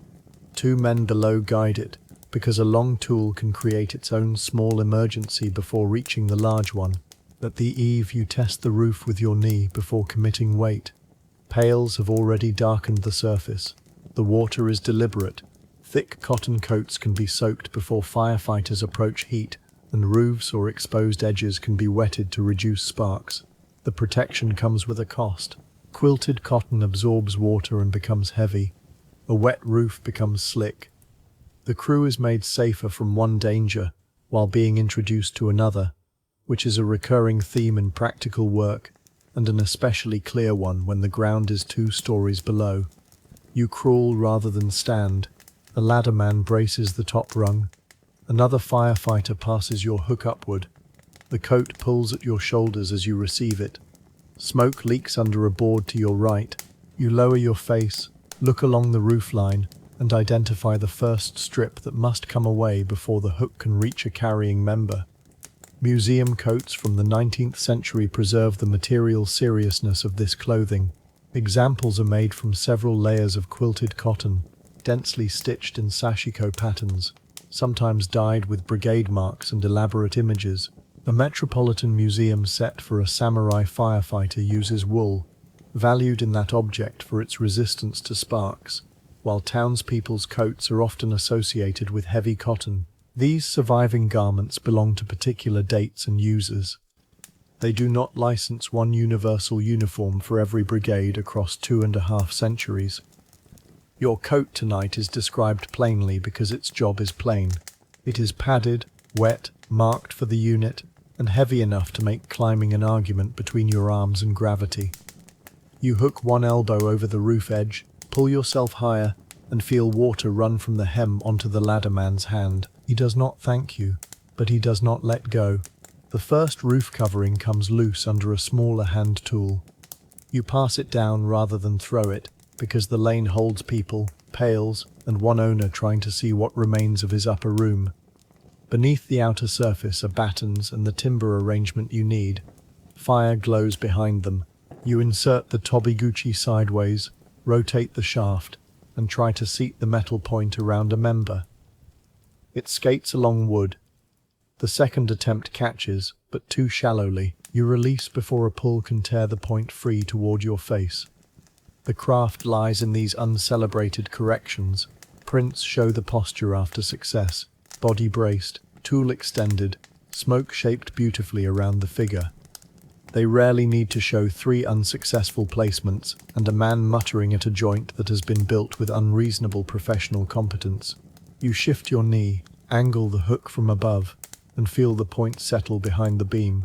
Two men below guide it, because a long tool can create its own small emergency before reaching the large one. At the eave you test the roof with your knee before committing weight. Pails have already darkened the surface. The water is deliberate. Thick cotton coats can be soaked before firefighters approach heat, and roofs or exposed edges can be wetted to reduce sparks. The protection comes with a cost. Quilted cotton absorbs water and becomes heavy. A wet roof becomes slick. The crew is made safer from one danger while being introduced to another, which is a recurring theme in practical work, and an especially clear one when the ground is 2 stories below. You crawl rather than stand. A ladderman braces the top rung. Another firefighter passes your hook upward. The coat pulls at your shoulders as you receive it. Smoke leaks under a board to your right. You lower your face, look along the roofline, and identify the first strip that must come away before the hook can reach a carrying member. Museum coats from the 19th century preserve the material seriousness of this clothing. Examples are made from several layers of quilted cotton, densely stitched in sashiko patterns, sometimes dyed with brigade marks and elaborate images. A Metropolitan Museum set for a samurai firefighter uses wool, valued in that object for its resistance to sparks, while townspeople's coats are often associated with heavy cotton. These surviving garments belong to particular dates and users. They do not license one universal uniform for every brigade across 2.5 centuries. Your coat tonight is described plainly because its job is plain. It is padded, wet, marked for the unit, and heavy enough to make climbing an argument between your arms and gravity. You hook one elbow over the roof edge, pull yourself higher, and feel water run from the hem onto the ladderman's hand. He does not thank you, but he does not let go. The first roof covering comes loose under a smaller hand tool. You pass it down rather than throw it, because the lane holds people, pails, and one owner trying to see what remains of his upper room. Beneath the outer surface are battens and the timber arrangement you need. Fire glows behind them. You insert the Tobiguchi sideways, rotate the shaft, and try to seat the metal point around a member. It skates along wood. The second attempt catches, but too shallowly. You release before a pull can tear the point free toward your face. The craft lies in these uncelebrated corrections. Prints show the posture after success. Body braced, tool extended, smoke shaped beautifully around the figure. They rarely need to show 3 unsuccessful placements and a man muttering at a joint that has been built with unreasonable professional competence. You shift your knee, angle the hook from above, and feel the point settle behind the beam.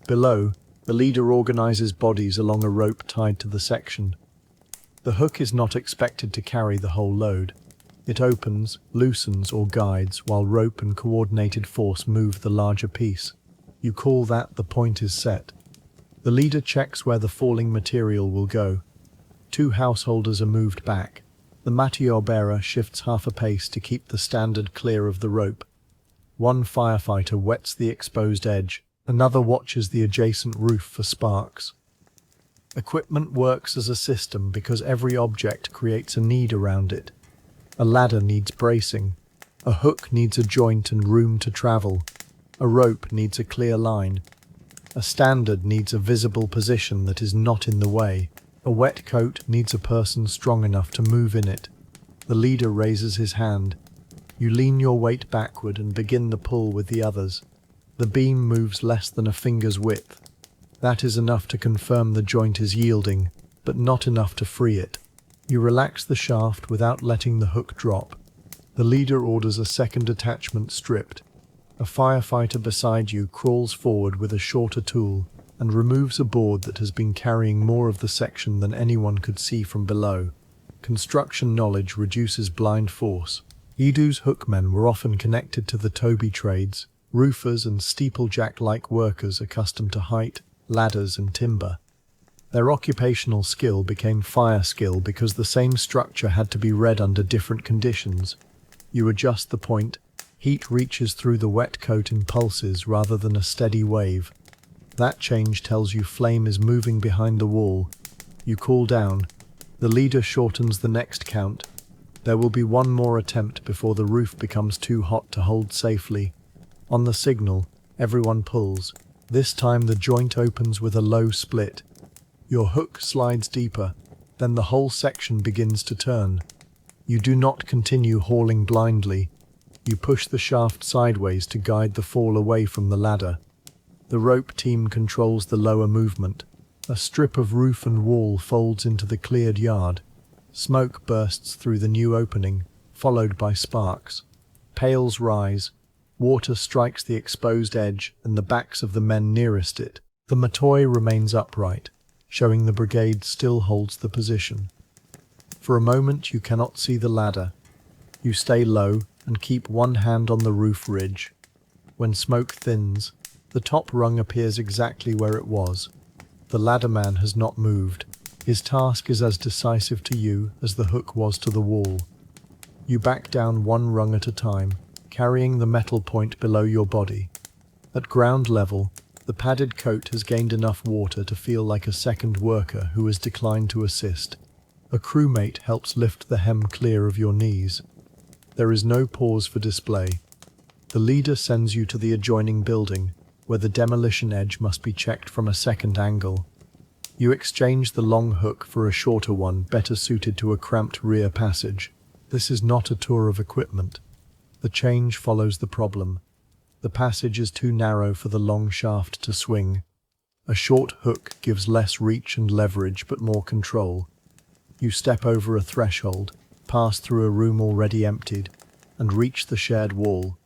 Below, the leader organizes bodies along a rope tied to the section. The hook is not expected to carry the whole load. It opens, loosens, or guides while rope and coordinated force move the larger piece. You call that the point is set. The leader checks where the falling material will go. 2 householders are moved back. The mateo bearer shifts half a pace to keep the standard clear of the rope. 1 firefighter wets the exposed edge. Another watches the adjacent roof for sparks. Equipment works as a system because every object creates a need around it. A ladder needs bracing. A hook needs a joint and room to travel. A rope needs a clear line. A standard needs a visible position that is not in the way. A wet coat needs a person strong enough to move in it. The leader raises his hand. You lean your weight backward and begin the pull with the others. The beam moves less than a finger's width. That is enough to confirm the joint is yielding, but not enough to free it. You relax the shaft without letting the hook drop. The leader orders a second attachment stripped. A firefighter beside you crawls forward with a shorter tool and removes a board that has been carrying more of the section than anyone could see from below. Construction knowledge reduces blind force. Idu's hookmen were often connected to the Toby trades, roofers and steeplejack-like workers accustomed to height, ladders and timber. Their occupational skill became fire skill because the same structure had to be read under different conditions. You adjust the point. Heat reaches through the wet coat in pulses rather than a steady wave. That change tells you flame is moving behind the wall. You cool down. The leader shortens the next count. There will be one more attempt before the roof becomes too hot to hold safely. On the signal, everyone pulls. This time the joint opens with a low split. Your hook slides deeper, then the whole section begins to turn. You do not continue hauling blindly. You push the shaft sideways to guide the fall away from the ladder. The rope team controls the lower movement. A strip of roof and wall folds into the cleared yard. Smoke bursts through the new opening, followed by sparks. Pails rise. Water strikes the exposed edge and the backs of the men nearest it. The mattoy remains upright, showing the brigade still holds the position. For a moment you cannot see the ladder. You stay low and keep one hand on the roof ridge. When smoke thins, the top rung appears exactly where it was. The ladderman has not moved. His task is as decisive to you as the hook was to the wall. You back down one rung at a time, carrying the metal point below your body. At ground level, the padded coat has gained enough water to feel like a second worker who has declined to assist. A crewmate helps lift the hem clear of your knees. There is no pause for display. The leader sends you to the adjoining building, where the demolition edge must be checked from a second angle. You exchange the long hook for a shorter one better suited to a cramped rear passage. This is not a tour of equipment. The change follows the problem. The passage is too narrow for the long shaft to swing. A short hook gives less reach and leverage but more control. You step over a threshold, pass through a room already emptied, and reach the shared wall.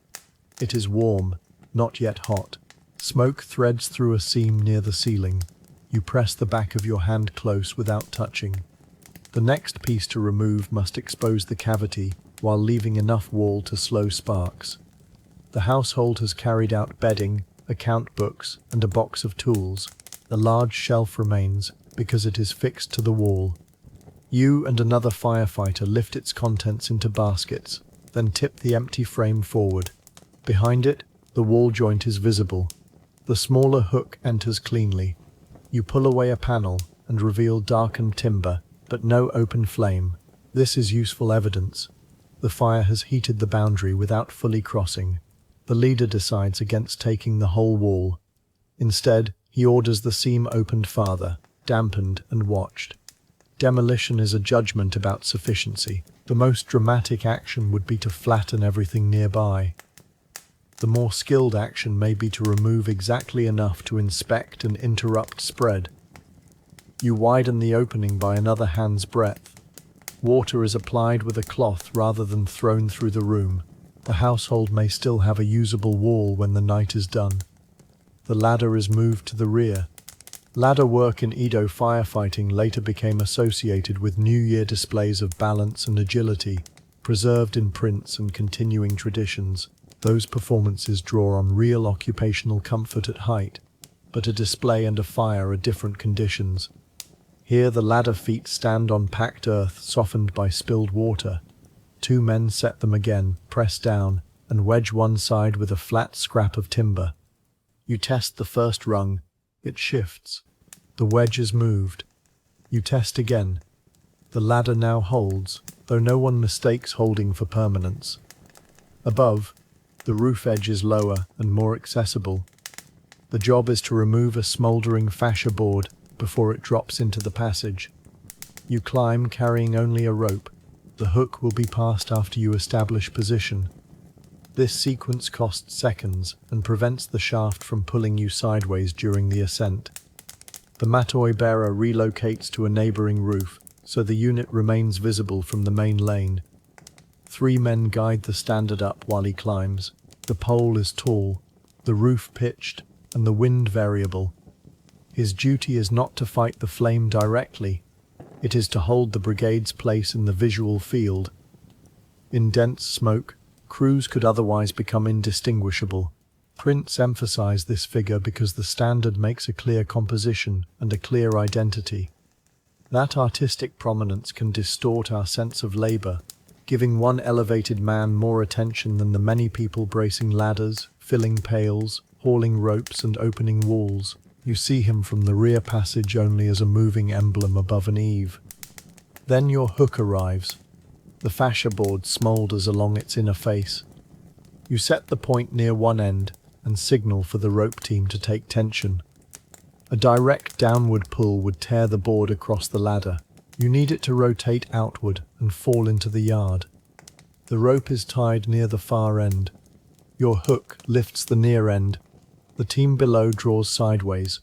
It is warm, not yet hot. Smoke threads through a seam near the ceiling. You press the back of your hand close without touching. The next piece to remove must expose the cavity while leaving enough wall to slow sparks. The household has carried out bedding, account books, and a box of tools. A large shelf remains because it is fixed to the wall. You and another firefighter lift its contents into baskets, then tip the empty frame forward. Behind it, the wall joint is visible. The smaller hook enters cleanly. You pull away a panel and reveal darkened timber, but no open flame. This is useful evidence. The fire has heated the boundary without fully crossing. The leader decides against taking the whole wall. Instead, he orders the seam opened farther, dampened and watched. Demolition is a judgment about sufficiency. The most dramatic action would be to flatten everything nearby. The more skilled action may be to remove exactly enough to inspect and interrupt spread. You widen the opening by another hand's breadth. Water is applied with a cloth rather than thrown through the room. The household may still have a usable wall when the night is done. The ladder is moved to the rear. Ladder work in Edo firefighting later became associated with New Year displays of balance and agility, preserved in prints and continuing traditions. Those performances draw on real occupational comfort at height, but a display and a fire are different conditions. Here the ladder feet stand on packed earth softened by spilled water. Two men set them again, press down, and wedge one side with a flat scrap of timber. You test the first rung. It shifts. The wedge is moved. You test again. The ladder now holds, though no one mistakes holding for permanence. Above, the roof edge is lower and more accessible. The job is to remove a smouldering fascia board before it drops into the passage. You climb carrying only a rope. The hook will be passed after you establish position. This sequence costs seconds and prevents the shaft from pulling you sideways during the ascent. The mattoy bearer relocates to a neighboring roof, so the unit remains visible from the main lane. 3 men guide the standard up while he climbs. The pole is tall, the roof pitched, and the wind variable. His duty is not to fight the flame directly. It is to hold the brigade's place in the visual field. In dense smoke, crews could otherwise become indistinguishable. Prints emphasize this figure because the standard makes a clear composition and a clear identity. That artistic prominence can distort our sense of labor, giving one elevated man more attention than the many people bracing ladders, filling pails, hauling ropes and opening walls. You see him from the rear passage only as a moving emblem above an eave. Then your hook arrives. The fascia board smoulders along its inner face. You set the point near one end and signal for the rope team to take tension. A direct downward pull would tear the board across the ladder. You need it to rotate outward and fall into the yard. The rope is tied near the far end. Your hook lifts the near end. The team below draws sideways.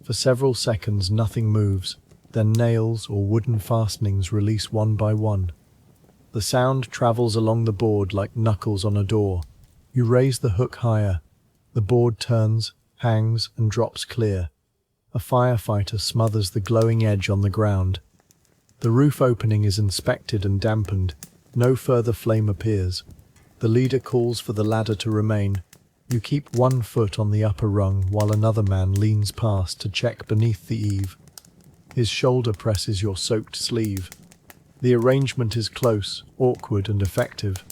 For several seconds nothing moves, then nails or wooden fastenings release one by one. The sound travels along the board like knuckles on a door. You raise the hook higher. The board turns, hangs, and drops clear. A firefighter smothers the glowing edge on the ground. The roof opening is inspected and dampened. No further flame appears. The leader calls for the ladder to remain. You keep one foot on the upper rung while another man leans past to check beneath the eave. His shoulder presses your soaked sleeve. The arrangement is close, awkward, and effective.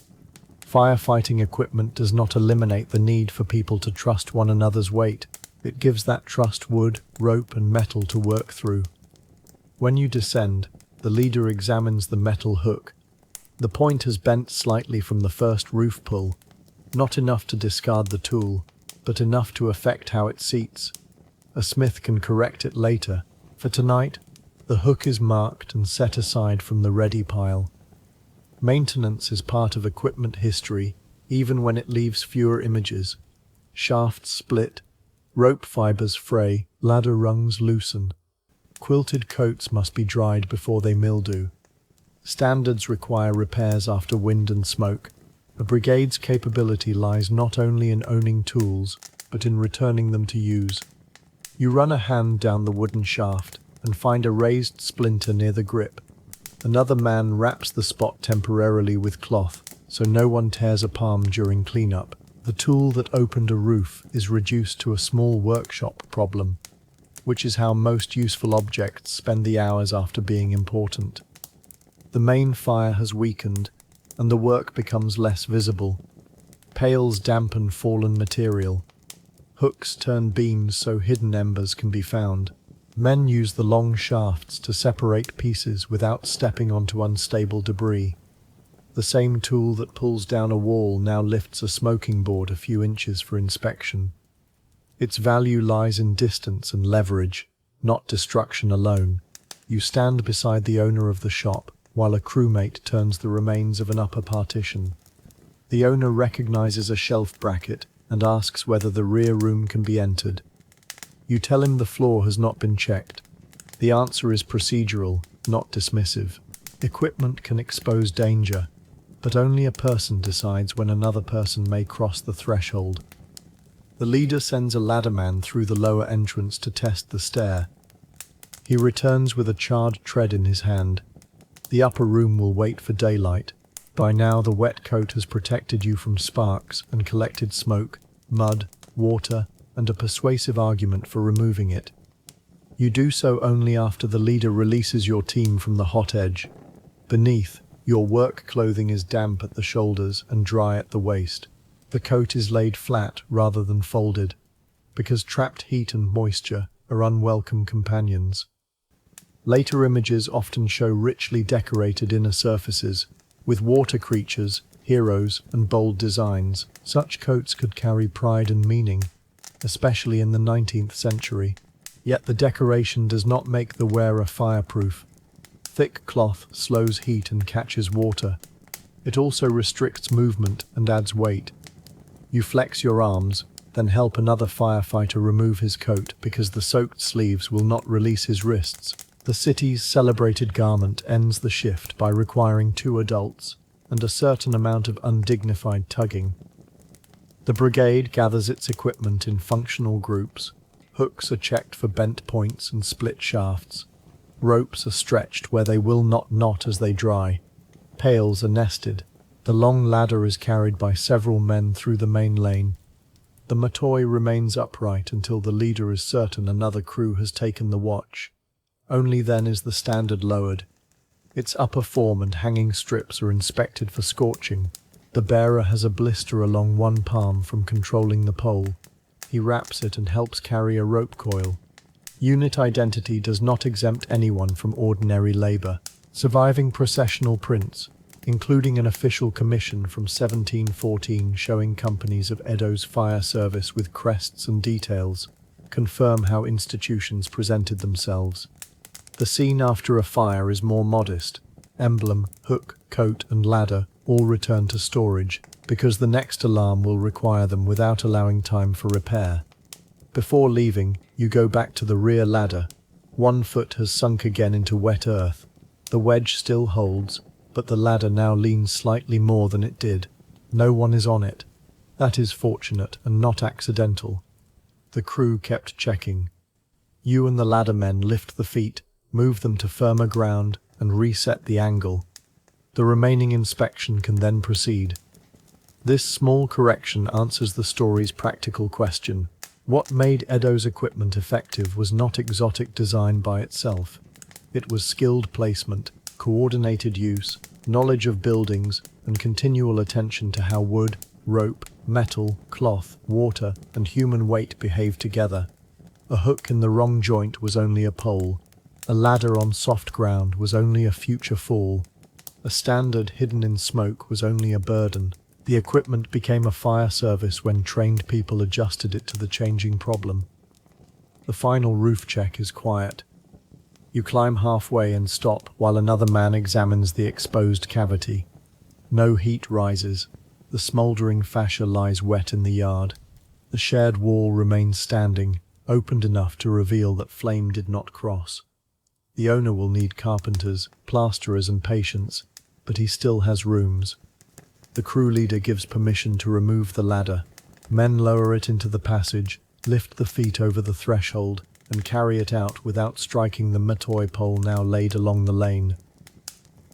Firefighting equipment does not eliminate the need for people to trust one another's weight. It gives that trust wood, rope, and metal to work through. When you descend, the leader examines the metal hook. The point has bent slightly from the first roof pull, not enough to discard the tool, but enough to affect how it seats. A smith can correct it later. For tonight, the hook is marked and set aside from the ready pile. Maintenance is part of equipment history, even when it leaves fewer images. Shafts split, rope fibers fray, ladder rungs loosen. Quilted coats must be dried before they mildew. Standards require repairs after wind and smoke. A brigade's capability lies not only in owning tools, but in returning them to use. You run a hand down the wooden shaft and find a raised splinter near the grip. Another man wraps the spot temporarily with cloth, so no one tears a palm during cleanup. The tool that opened a roof is reduced to a small workshop problem, which is how most useful objects spend the hours after being important. The main fire has weakened, and the work becomes less visible. Pails dampen fallen material. Hooks turn beams so hidden embers can be found. Men use the long shafts to separate pieces without stepping onto unstable debris. The same tool that pulls down a wall now lifts a smoking board a few inches for inspection. Its value lies in distance and leverage, not destruction alone. You stand beside the owner of the shop, while a crewmate turns the remains of an upper partition. The owner recognizes a shelf bracket and asks whether the rear room can be entered. You tell him the floor has not been checked. The answer is procedural, not dismissive. Equipment can expose danger, but only a person decides when another person may cross the threshold. The leader sends a ladderman through the lower entrance to test the stair. He returns with a charred tread in his hand. The upper room will wait for daylight. By now the wet coat has protected you from sparks and collected smoke, mud, water, and a persuasive argument for removing it. You do so only after the leader releases your team from the hot edge. Beneath, your work clothing is damp at the shoulders and dry at the waist. The coat is laid flat rather than folded, because trapped heat and moisture are unwelcome companions. Later images often show richly decorated inner surfaces, with water creatures, heroes, and bold designs. Such coats could carry pride and meaning, especially in the 19th century. Yet the decoration does not make the wearer fireproof. Thick cloth slows heat and catches water. It also restricts movement and adds weight. You flex your arms, then help another firefighter remove his coat because the soaked sleeves will not release his wrists. The city's celebrated garment ends the shift by requiring 2 adults and a certain amount of undignified tugging. The brigade gathers its equipment in functional groups. Hooks are checked for bent points and split shafts. Ropes are stretched where they will not knot as they dry. Pails are nested. The long ladder is carried by several men through the main lane. The matoi remains upright until the leader is certain another crew has taken the watch. Only then is the standard lowered. Its upper form and hanging strips are inspected for scorching. The bearer has a blister along one palm from controlling the pole. He wraps it and helps carry a rope coil. Unit identity does not exempt anyone from ordinary labor. Surviving processional prints, including an official commission from 1714 showing companies of Edo's fire service with crests and details, confirm how institutions presented themselves. The scene after a fire is more modest. Emblem, hook, coat, and ladder all return to storage, because the next alarm will require them without allowing time for repair. Before leaving, you go back to the rear ladder. One foot has sunk again into wet earth. The wedge still holds, but the ladder now leans slightly more than it did. No one is on it. That is fortunate and not accidental. The crew kept checking. You and the ladder men lift the feet, move them to firmer ground, and reset the angle. The remaining inspection can then proceed. This small correction answers the story's practical question. What made Edo's equipment effective was not exotic design by itself. It was skilled placement, coordinated use, knowledge of buildings, and continual attention to how wood, rope, metal, cloth, water, and human weight behave together. A hook in the wrong joint was only a pole. A ladder on soft ground was only a future fall. A standard hidden in smoke was only a burden. The equipment became a fire service when trained people adjusted it to the changing problem. The final roof check is quiet. You climb halfway and stop while another man examines the exposed cavity. No heat rises. The smouldering fascia lies wet in the yard. The shared wall remains standing, opened enough to reveal that flame did not cross. The owner will need carpenters, plasterers and patience, but he still has rooms. The crew leader gives permission to remove the ladder. Men lower it into the passage, lift the feet over the threshold, and carry it out without striking the matoy pole now laid along the lane.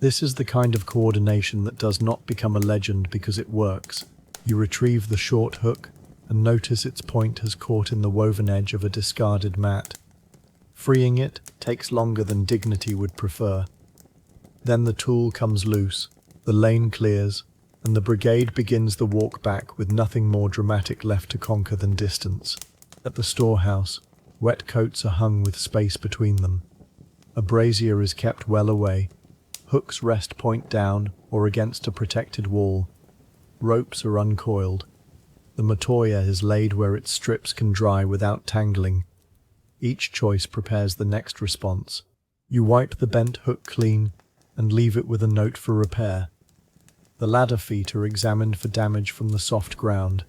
This is the kind of coordination that does not become a legend because it works. You retrieve the short hook, and notice its point has caught in the woven edge of a discarded mat. Freeing it takes longer than dignity would prefer. Then the tool comes loose, the lane clears, and the brigade begins the walk back with nothing more dramatic left to conquer than distance. At the storehouse, wet coats are hung with space between them. A brazier is kept well away. Hooks rest point down or against a protected wall. Ropes are uncoiled. The matoya is laid where its strips can dry without tangling. Each choice prepares the next response. You wipe the bent hook clean and leave it with a note for repair. The ladder feet are examined for damage from the soft ground.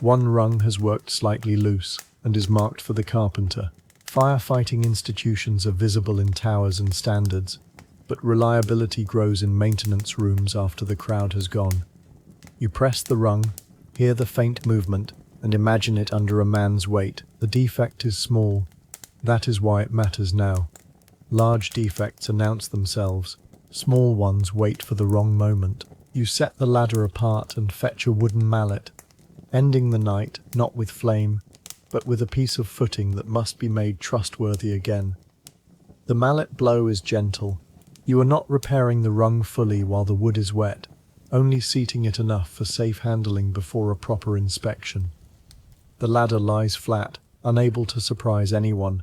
One rung has worked slightly loose and is marked for the carpenter. Firefighting institutions are visible in towers and standards, but reliability grows in maintenance rooms after the crowd has gone. You press the rung, hear the faint movement, and imagine it under a man's weight. The defect is small. That is why it matters now. Large defects announce themselves. Small ones wait for the wrong moment. You set the ladder apart and fetch a wooden mallet, ending the night not with flame, but with a piece of footing that must be made trustworthy again. The mallet blow is gentle. You are not repairing the rung fully while the wood is wet, only seating it enough for safe handling before a proper inspection. The ladder lies flat, unable to surprise anyone.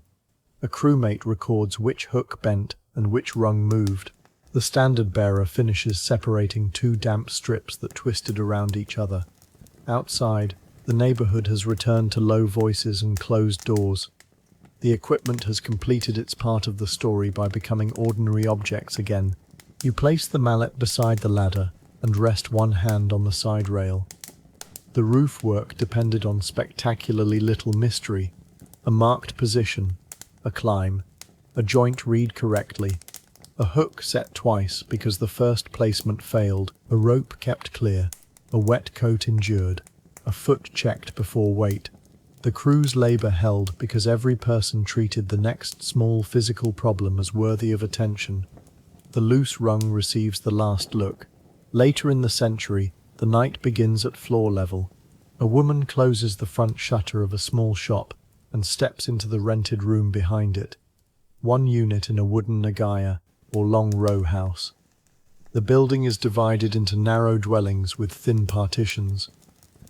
A crewmate records which hook bent and which rung moved. The standard bearer finishes separating two damp strips that twisted around each other. Outside, the neighborhood has returned to low voices and closed doors. The equipment has completed its part of the story by becoming ordinary objects again. You place the mallet beside the ladder and rest one hand on the side rail. The roof work depended on spectacularly little mystery. A marked position, a climb, a joint read correctly, a hook set twice because the first placement failed, a rope kept clear, a wet coat endured, a foot checked before weight. The crew's labor held because every person treated the next small physical problem as worthy of attention. The loose rung receives the last look. Later in the century, the night begins at floor level. A woman closes the front shutter of a small shop and steps into the rented room behind it. One unit in a wooden nagaya, or long row house. The building is divided into narrow dwellings with thin partitions.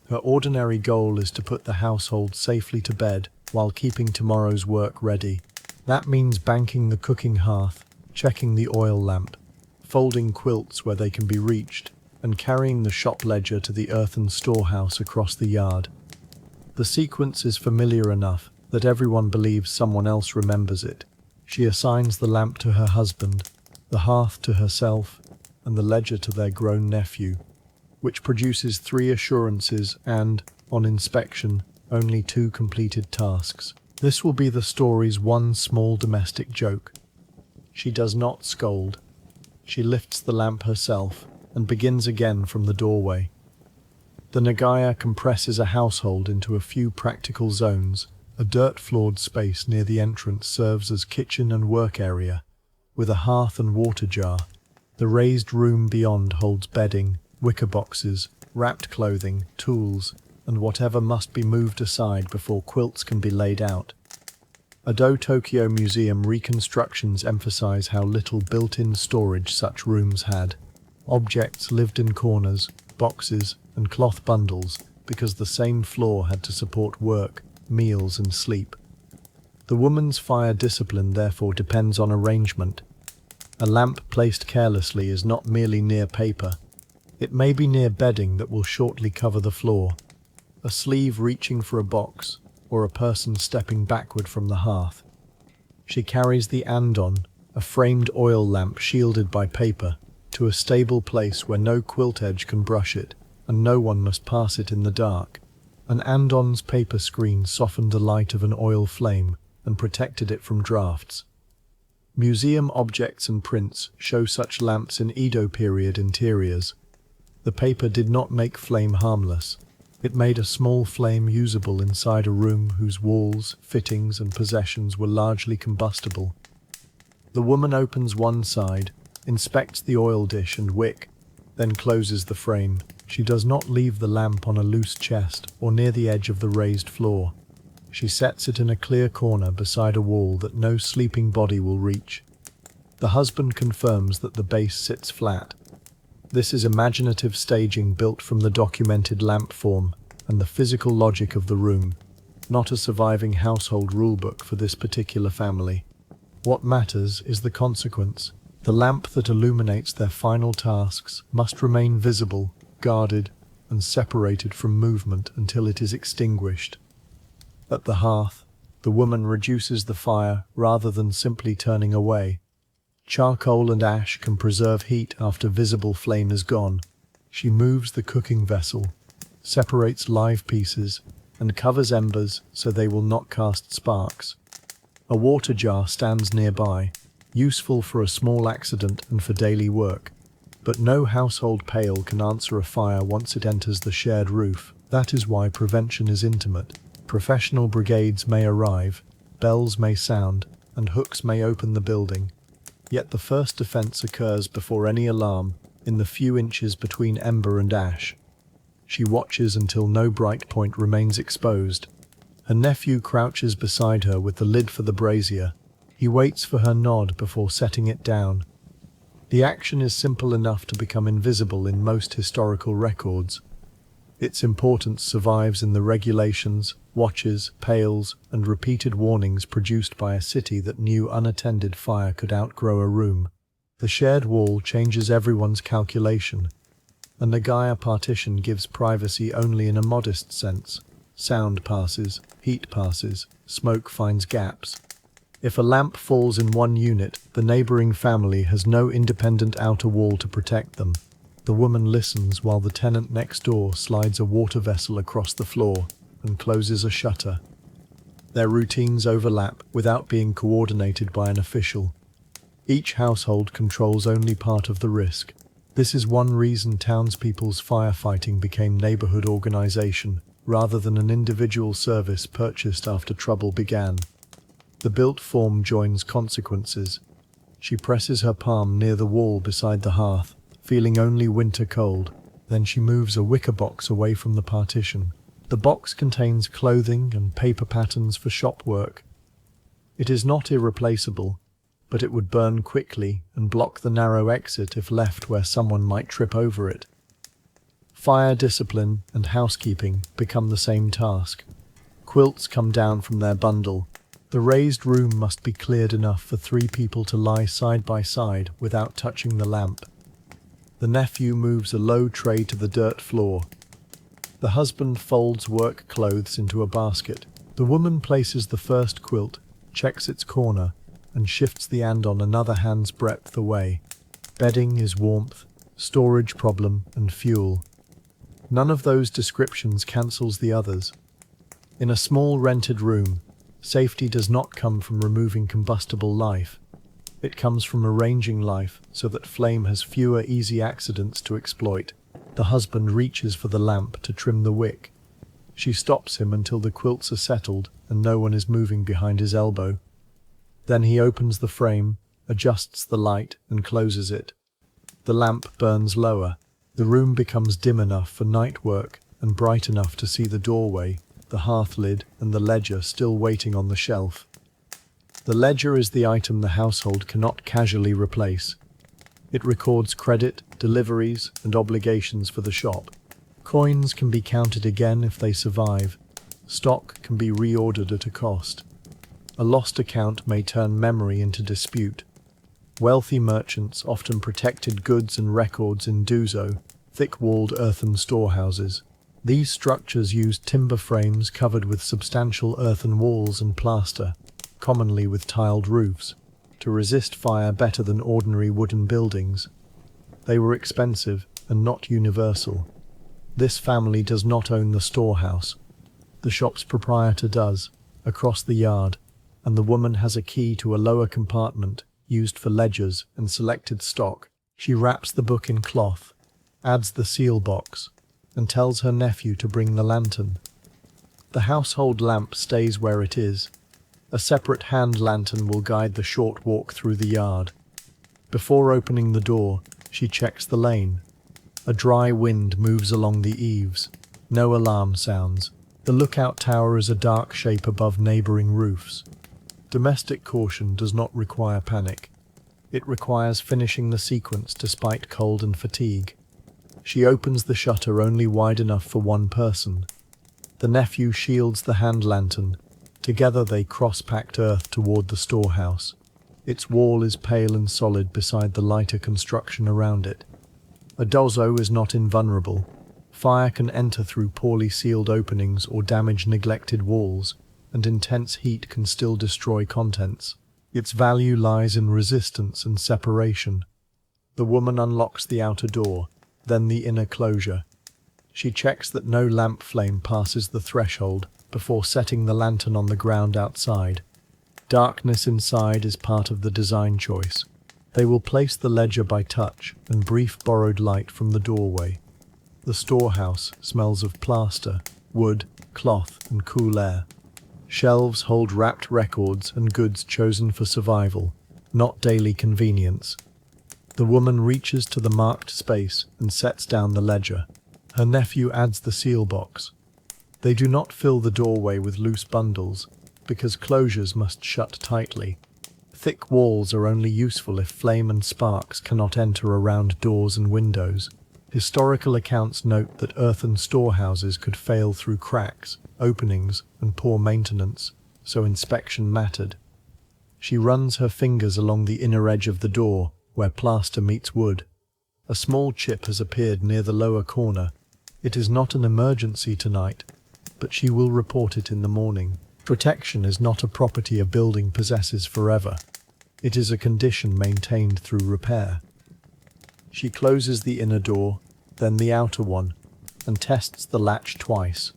Her ordinary goal is to put the household safely to bed while keeping tomorrow's work ready. That means banking the cooking hearth, checking the oil lamp, folding quilts where they can be reached, and carrying the shop ledger to the earthen storehouse across the yard. The sequence is familiar enough that everyone believes someone else remembers it. She assigns the lamp to her husband, the hearth to herself, and the ledger to their grown nephew, which produces 3 assurances and, on inspection, only 2 completed tasks. This will be the story's one small domestic joke. She does not scold. She lifts the lamp herself and begins again from the doorway. The Nagaya compresses a household into a few practical zones. A dirt-floored space near the entrance serves as kitchen and work area, with a hearth and water jar. The raised room beyond holds bedding, wicker boxes, wrapped clothing, tools, and whatever must be moved aside before quilts can be laid out. Ado Tokyo Museum reconstructions emphasize how little built-in storage such rooms had. Objects lived in corners, boxes, and cloth bundles because the same floor had to support work, meals, and sleep. The woman's fire discipline therefore depends on arrangement. A lamp placed carelessly is not merely near paper. It may be near bedding that will shortly cover the floor, a sleeve reaching for a box, or a person stepping backward from the hearth. She carries the andon, a framed oil lamp shielded by paper, to a stable place where no quilt edge can brush it, and no one must pass it in the dark. An andon's paper screen softened the light of an oil flame and protected it from drafts. Museum objects and prints show such lamps in Edo period interiors. The paper did not make flame harmless. It made a small flame usable inside a room whose walls, fittings, and possessions were largely combustible. The woman opens one side, inspects the oil dish and wick, then closes the frame. She does not leave the lamp on a loose chest or near the edge of the raised floor. She sets it in a clear corner beside a wall that no sleeping body will reach. The husband confirms that the base sits flat. This is imaginative staging built from the documented lamp form and the physical logic of the room, not a surviving household rulebook for this particular family. What matters is the consequence. The lamp that illuminates their final tasks must remain visible, guarded, and separated from movement until it is extinguished. At the hearth, the woman reduces the fire rather than simply turning away. Charcoal and ash can preserve heat after visible flame is gone. She moves the cooking vessel, separates live pieces, and covers embers so they will not cast sparks. A water jar stands nearby, useful for a small accident and for daily work. But no household pail can answer a fire once it enters the shared roof. That is why prevention is intimate. Professional brigades may arrive, bells may sound, and hooks may open the building. Yet the first defense occurs before any alarm, in the few inches between ember and ash. She watches until no bright point remains exposed. Her nephew crouches beside her with the lid for the brazier. He waits for her nod before setting it down. The action is simple enough to become invisible in most historical records. Its importance survives in the regulations, watches, pails, and repeated warnings produced by a city that knew unattended fire could outgrow a room. The shared wall changes everyone's calculation. A Nagaya partition gives privacy only in a modest sense. Sound passes, heat passes, smoke finds gaps. If a lamp falls in one unit, the neighboring family has no independent outer wall to protect them. The woman listens while the tenant next door slides a water vessel across the floor and closes a shutter. Their routines overlap without being coordinated by an official. Each household controls only part of the risk. This is one reason townspeople's firefighting became neighborhood organization, rather than an individual service purchased after trouble began. The built form joins consequences. She presses her palm near the wall beside the hearth, feeling only winter cold. Then she moves a wicker box away from the partition. The box contains clothing and paper patterns for shop work. It is not irreplaceable, but it would burn quickly and block the narrow exit if left where someone might trip over it. Fire discipline and housekeeping become the same task. Quilts come down from their bundle. The raised room must be cleared enough for 3 people to lie side by side without touching the lamp. The nephew moves a low tray to the dirt floor. The husband folds work clothes into a basket. The woman places the first quilt, checks its corner, and shifts the andon another hand's breadth away. Bedding is warmth, storage problem, and fuel. None of those descriptions cancels the others. In a small rented room, safety does not come from removing combustible life. It comes from arranging life so that flame has fewer easy accidents to exploit. The husband reaches for the lamp to trim the wick. She stops him until the quilts are settled and no one is moving behind his elbow. Then he opens the frame, adjusts the light, and closes it. The lamp burns lower. The room becomes dim enough for night work and bright enough to see the doorway, the hearth lid, and the ledger still waiting on the shelf. The ledger is the item the household cannot casually replace. It records credit, deliveries, and obligations for the shop. Coins can be counted again if they survive. Stock can be reordered at a cost. A lost account may turn memory into dispute. Wealthy merchants often protected goods and records in duzo, thick-walled earthen storehouses. These structures used timber frames covered with substantial earthen walls and plaster, commonly with tiled roofs, to resist fire better than ordinary wooden buildings. They were expensive and not universal. This family does not own the storehouse. The shop's proprietor does, across the yard, and the woman has a key to a lower compartment used for ledgers and selected stock. She wraps the book in cloth, adds the seal box, and tells her nephew to bring the lantern. The household lamp stays where it is. A separate hand lantern will guide the short walk through the yard. Before opening the door, she checks the lane. A dry wind moves along the eaves. No alarm sounds. The lookout tower is a dark shape above neighboring roofs. Domestic caution does not require panic. It requires finishing the sequence despite cold and fatigue. She opens the shutter only wide enough for one person. The nephew shields the hand lantern. Together they cross packed earth toward the storehouse. Its wall is pale and solid beside the lighter construction around it. A dozo is not invulnerable. Fire can enter through poorly sealed openings or damage neglected walls, and intense heat can still destroy contents. Its value lies in resistance and separation. The woman unlocks the outer door, then the inner closure. She checks that no lamp flame passes the threshold before setting the lantern on the ground outside. Darkness inside is part of the design choice. They will place the ledger by touch and brief borrowed light from the doorway. The storehouse smells of plaster, wood, cloth, and cool air. Shelves hold wrapped records and goods chosen for survival, not daily convenience. The woman reaches to the marked space and sets down the ledger. Her nephew adds the seal box. They do not fill the doorway with loose bundles, because closures must shut tightly. Thick walls are only useful if flame and sparks cannot enter around doors and windows. Historical accounts note that earthen storehouses could fail through cracks, openings, and poor maintenance, so inspection mattered. She runs her fingers along the inner edge of the door, where plaster meets wood. A small chip has appeared near the lower corner. It is not an emergency tonight, but she will report it in the morning. Protection is not a property a building possesses forever. It is a condition maintained through repair. She closes the inner door, then the outer one, and tests the latch twice.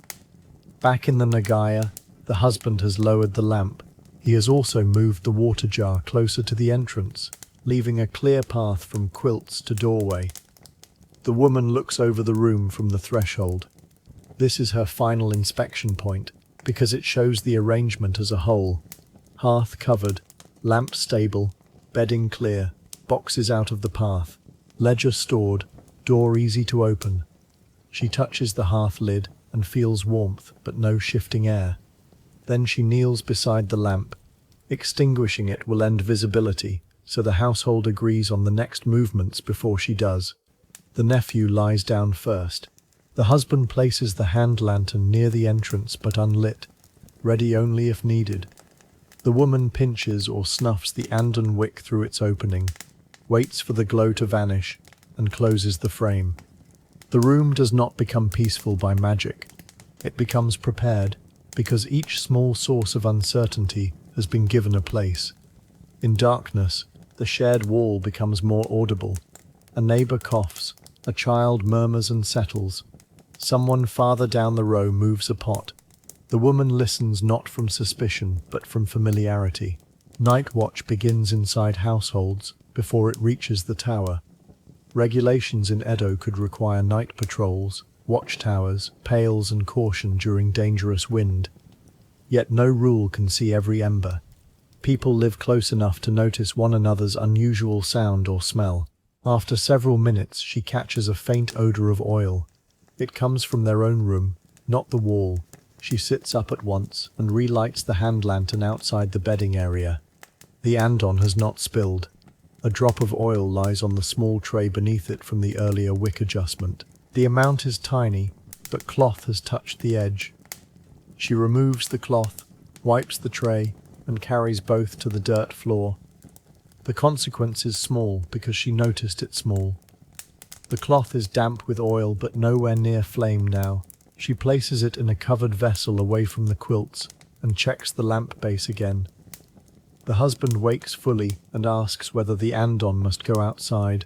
Back in the Nagaya, the husband has lowered the lamp. He has also moved the water jar closer to the entrance, leaving a clear path from quilts to doorway. The woman looks over the room from the threshold. This is her final inspection point, because it shows the arrangement as a whole. Hearth covered, lamp stable, bedding clear, boxes out of the path. Ledger stored, door easy to open. She touches the hearth lid and feels warmth but no shifting air. Then she kneels beside the lamp. Extinguishing it will end visibility, so the household agrees on the next movements before she does. The nephew lies down first. The husband places the hand lantern near the entrance but unlit, ready only if needed. The woman pinches or snuffs the andon wick through its opening, waits for the glow to vanish, and closes the frame. The room does not become peaceful by magic. It becomes prepared, because each small source of uncertainty has been given a place. In darkness, the shared wall becomes more audible. A neighbor coughs, a child murmurs and settles. Someone farther down the row moves a pot. The woman listens not from suspicion, but from familiarity. Night watch begins inside households before it reaches the tower. Regulations in Edo could require night patrols, watchtowers, pails and caution during dangerous wind. Yet no rule can see every ember. People live close enough to notice one another's unusual sound or smell. After several minutes, she catches a faint odor of oil. It comes from their own room, not the wall. She sits up at once and relights the hand lantern outside the bedding area. The andon has not spilled. A drop of oil lies on the small tray beneath it from the earlier wick adjustment. The amount is tiny, but cloth has touched the edge. She removes the cloth, wipes the tray, and carries both to the dirt floor. The consequence is small because she noticed it small. The cloth is damp with oil but nowhere near flame now. She places it in a covered vessel away from the quilts and checks the lamp base again. The husband wakes fully and asks whether the andon must go outside.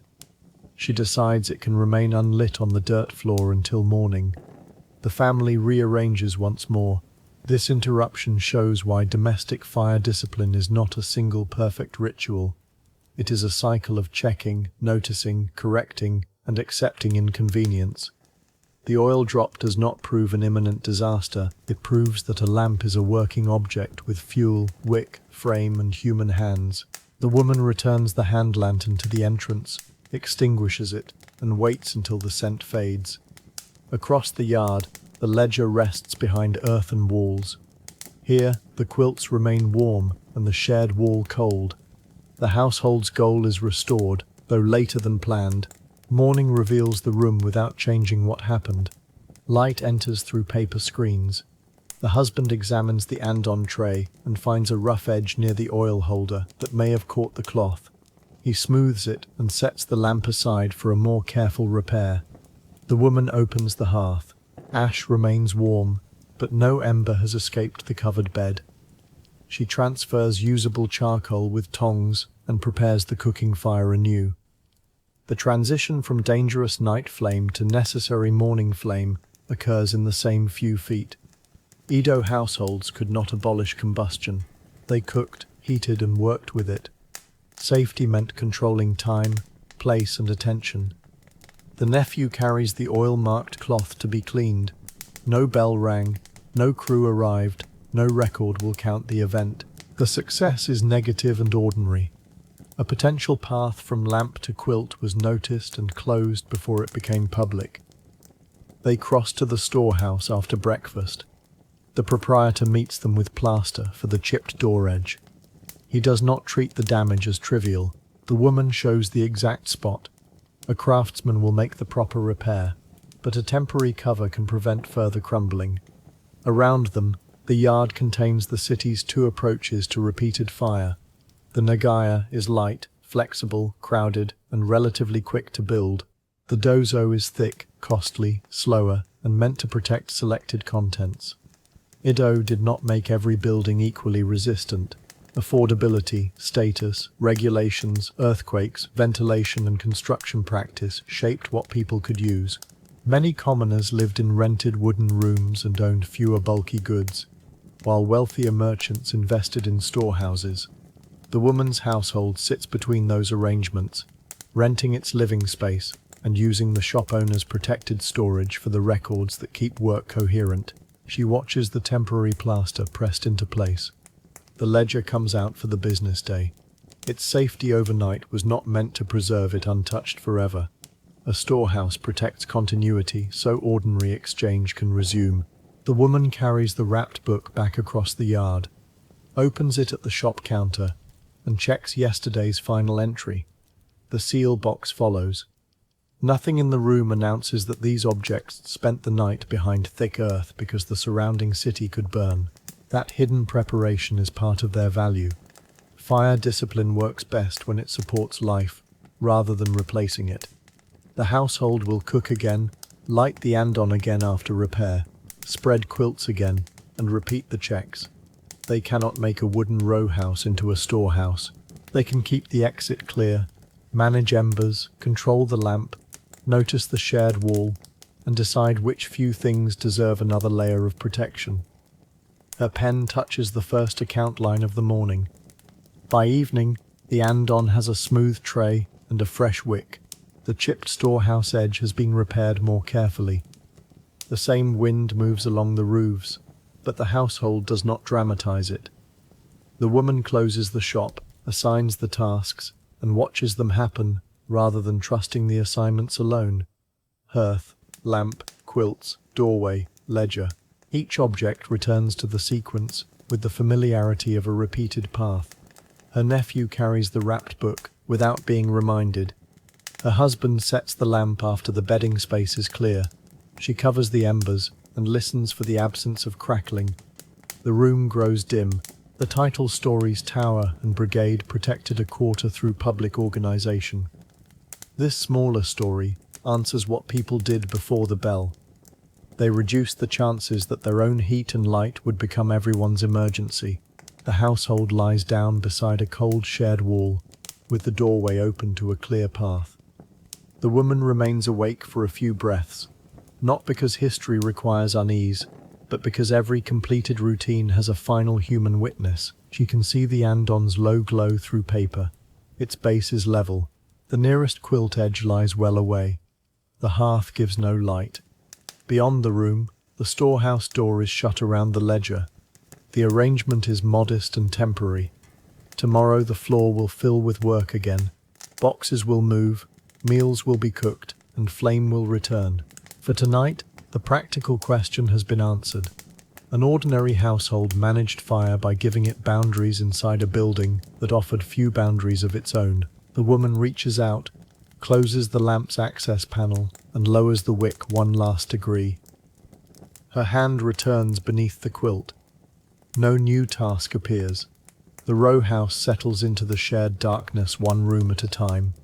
She decides it can remain unlit on the dirt floor until morning. The family rearranges once more. This interruption shows why domestic fire discipline is not a single perfect ritual. It is a cycle of checking, noticing, correcting, and accepting inconvenience. The oil drop does not prove an imminent disaster. It proves that a lamp is a working object with fuel, wick, frame, and human hands. The woman returns the hand lantern to the entrance, extinguishes it, and waits until the scent fades. Across the yard, the ledger rests behind earthen walls. Here, the quilts remain warm and the shared wall cold. The household's goal is restored, though later than planned. Morning reveals the room without changing what happened. Light enters through paper screens. The husband examines the andon tray and finds a rough edge near the oil holder that may have caught the cloth. He smooths it and sets the lamp aside for a more careful repair. The woman opens the hearth. Ash remains warm, but no ember has escaped the covered bed. She transfers usable charcoal with tongs and prepares the cooking fire anew. The transition from dangerous night flame to necessary morning flame occurs in the same few feet. Edo households could not abolish combustion. They cooked, heated, and worked with it. Safety meant controlling time, place, and attention. The nephew carries the oil-marked cloth to be cleaned. No bell rang, no crew arrived, no record will count the event. The success is negative and ordinary. A potential path from lamp to quilt was noticed and closed before it became public. They cross to the storehouse after breakfast. The proprietor meets them with plaster for the chipped door edge. He does not treat the damage as trivial. The woman shows the exact spot. A craftsman will make the proper repair, but a temporary cover can prevent further crumbling. Around them, the yard contains the city's two approaches to repeated fire. The Nagaya is light, flexible, crowded, and relatively quick to build. The dozo is thick, costly, slower, and meant to protect selected contents. Edo did not make every building equally resistant. Affordability, status, regulations, earthquakes, ventilation, and construction practice shaped what people could use. Many commoners lived in rented wooden rooms and owned fewer bulky goods, while wealthier merchants invested in storehouses. The woman's household sits between those arrangements, renting its living space and using the shop owner's protected storage for the records that keep work coherent. She watches the temporary plaster pressed into place. The ledger comes out for the business day. Its safety overnight was not meant to preserve it untouched forever. A storehouse protects continuity so ordinary exchange can resume. The woman carries the wrapped book back across the yard, opens it at the shop counter, and checks yesterday's final entry. The seal box follows. Nothing in the room announces that these objects spent the night behind thick earth because the surrounding city could burn. That hidden preparation is part of their value. Fire discipline works best when it supports life, rather than replacing it. The household will cook again, light the andon again after repair, spread quilts again, and repeat the checks. They cannot make a wooden rowhouse into a storehouse. They can keep the exit clear, manage embers, control the lamp, notice the shared wall, and decide which few things deserve another layer of protection. Her pen touches the first account line of the morning. By evening, the andon has a smooth tray and a fresh wick. The chipped storehouse edge has been repaired more carefully. The same wind moves along the roofs, but the household does not dramatize it. The woman closes the shop, assigns the tasks, and watches them happen rather than trusting the assignments alone. Hearth, lamp, quilts, doorway, ledger. Each object returns to the sequence with the familiarity of a repeated path. Her nephew carries the wrapped book without being reminded. Her husband sets the lamp after the bedding space is clear. She covers the embers and listens for the absence of crackling. The room grows dim. The title stories Tower and Brigade protected a quarter through public organization. This smaller story answers what people did before the bell. They reduced the chances that their own heat and light would become everyone's emergency. The household lies down beside a cold shared wall, with the doorway open to a clear path. The woman remains awake for a few breaths, not because history requires unease, but because every completed routine has a final human witness. She can see the andon's low glow through paper. Its base is level. The nearest quilt edge lies well away. The hearth gives no light. Beyond the room, the storehouse door is shut around the ledger. The arrangement is modest and temporary. Tomorrow the floor will fill with work again. Boxes will move, meals will be cooked, and flame will return. For tonight, the practical question has been answered. An ordinary household managed fire by giving it boundaries inside a building that offered few boundaries of its own. The woman reaches out, closes the lamp's access panel, and lowers the wick one last degree. Her hand returns beneath the quilt. No new task appears. The rowhouse settles into the shared darkness one room at a time.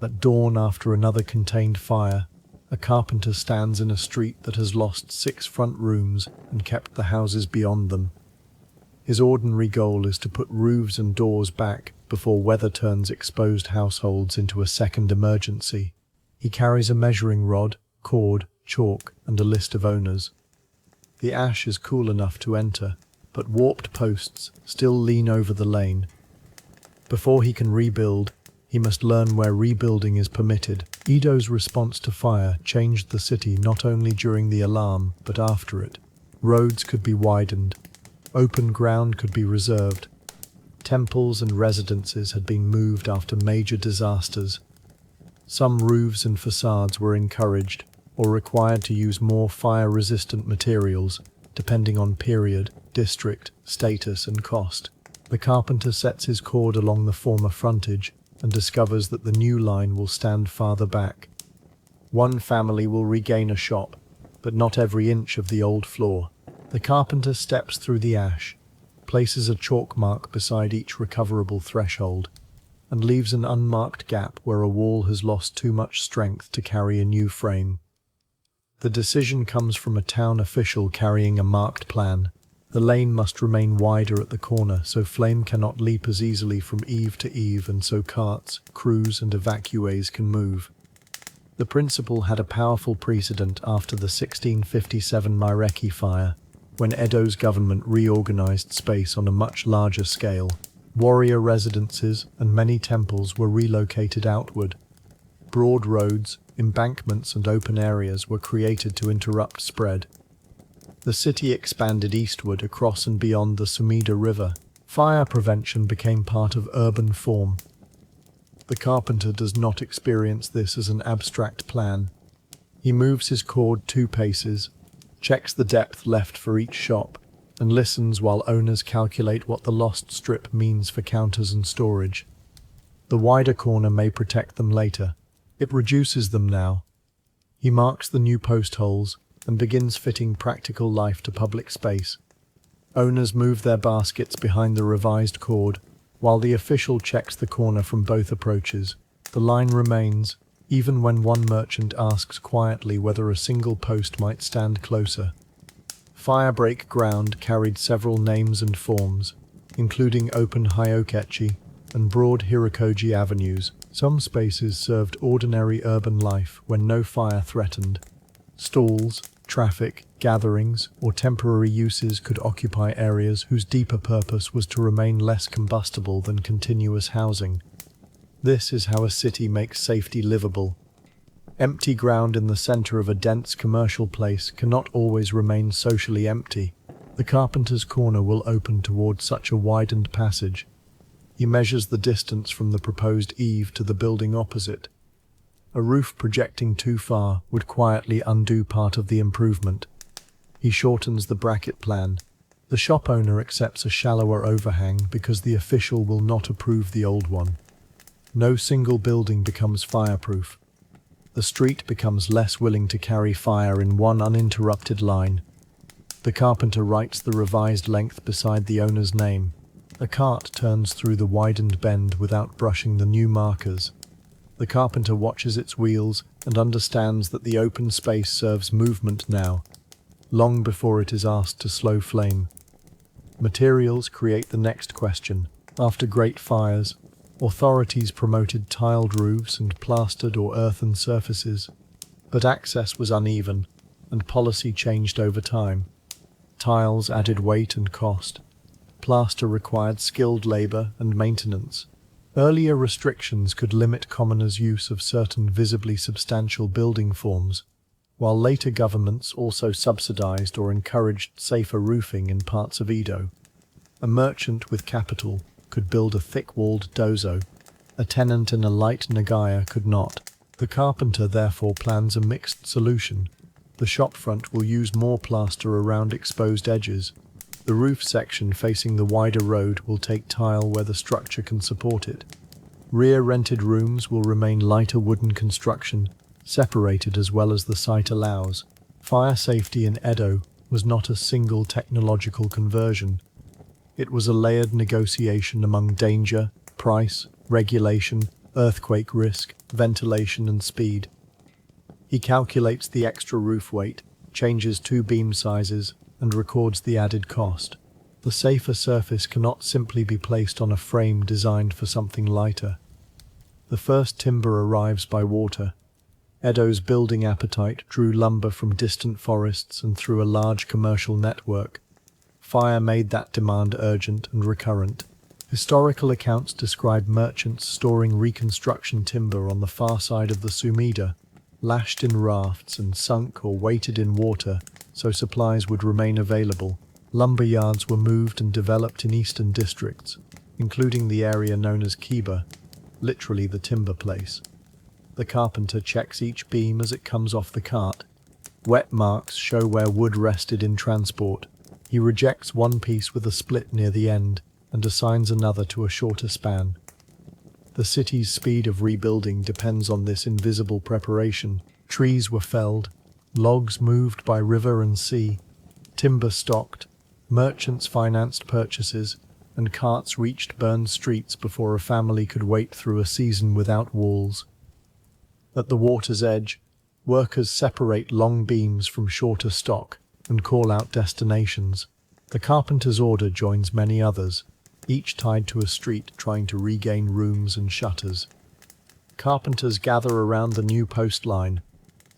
At dawn, after another contained fire, a carpenter stands in a street that has lost 6 front rooms and kept the houses beyond them. His ordinary goal is to put roofs and doors back before weather turns exposed households into a second emergency. He carries a measuring rod, cord, chalk, and a list of owners. The ash is cool enough to enter, but warped posts still lean over the lane. Before he can rebuild, he must learn where rebuilding is permitted. Edo's response to fire changed the city not only during the alarm, but after it. Roads could be widened. Open ground could be reserved. Temples and residences had been moved after major disasters. Some roofs and facades were encouraged or required to use more fire-resistant materials, depending on period, district, status, and cost. The carpenter sets his cord along the former frontage and discovers that the new line will stand farther back. One family will regain a shop, but not every inch of the old floor. The carpenter steps through the ash, places a chalk mark beside each recoverable threshold, and leaves an unmarked gap where a wall has lost too much strength to carry a new frame. The decision comes from a town official carrying a marked plan. The lane must remain wider at the corner so flame cannot leap as easily from eave to eave and so carts, crews and evacuees can move. The principle had a powerful precedent after the 1657 Maireki fire, when Edo's government reorganized space on a much larger scale. Warrior residences and many temples were relocated outward. Broad roads, embankments and open areas were created to interrupt spread. The city expanded eastward across and beyond the Sumida River. Fire prevention became part of urban form. The carpenter does not experience this as an abstract plan. He moves his cord 2 paces, checks the depth left for each shop, and listens while owners calculate what the lost strip means for counters and storage. The wider corner may protect them later. It reduces them now. He marks the new post holes and begins fitting practical life to public space. Owners move their baskets behind the revised cord, while the official checks the corner from both approaches. The line remains, even when one merchant asks quietly whether a single post might stand closer. Firebreak ground carried several names and forms, including open Hyokechi and broad Hirakoji avenues. Some spaces served ordinary urban life when no fire threatened. Stalls, traffic, gatherings, or temporary uses could occupy areas whose deeper purpose was to remain less combustible than continuous housing. This is how a city makes safety livable. Empty ground in the center of a dense commercial place cannot always remain socially empty. The carpenter's corner will open toward such a widened passage. He measures the distance from the proposed eave to the building opposite. A roof projecting too far would quietly undo part of the improvement. He shortens the bracket plan. The shop owner accepts a shallower overhang because the official will not approve the old one. No single building becomes fireproof. The street becomes less willing to carry fire in one uninterrupted line. The carpenter writes the revised length beside the owner's name. A cart turns through the widened bend without brushing the new markers. The carpenter watches its wheels and understands that the open space serves movement now, long before it is asked to slow flame. Materials create the next question. After great fires, authorities promoted tiled roofs and plastered or earthen surfaces, but access was uneven, and policy changed over time. Tiles added weight and cost. Plaster required skilled labor and maintenance. Earlier restrictions could limit commoners' use of certain visibly substantial building forms, while later governments also subsidized or encouraged safer roofing in parts of Edo. A merchant with capital could build a thick-walled dozo. A tenant in a light nagaya could not. The carpenter therefore plans a mixed solution. The shopfront will use more plaster around exposed edges. The roof section facing the wider road will take tile where the structure can support it. Rear rented rooms will remain lighter wooden construction, separated as well as the site allows. Fire safety in Edo was not a single technological conversion. It was a layered negotiation among danger, price, regulation, earthquake risk, ventilation and speed. He calculates the extra roof weight, changes two beam sizes, and records the added cost. The safer surface cannot simply be placed on a frame designed for something lighter. The first timber arrives by water. Edo's building appetite drew lumber from distant forests and through a large commercial network. Fire made that demand urgent and recurrent. Historical accounts describe merchants storing reconstruction timber on the far side of the Sumida, lashed in rafts and sunk or weighted in water so supplies would remain available. Lumber yards were moved and developed in eastern districts, including the area known as Kiba, literally the timber place. The carpenter checks each beam as it comes off the cart. Wet marks show where wood rested in transport. He rejects one piece with a split near the end and assigns another to a shorter span. The city's speed of rebuilding depends on this invisible preparation. Trees were felled, logs moved by river and sea, timber stocked, merchants financed purchases, and carts reached burned streets before a family could wait through a season without walls. At the water's edge, workers separate long beams from shorter stock and call out destinations. The carpenter's order joins many others, each tied to a street trying to regain rooms and shutters. Carpenters gather around the new post line.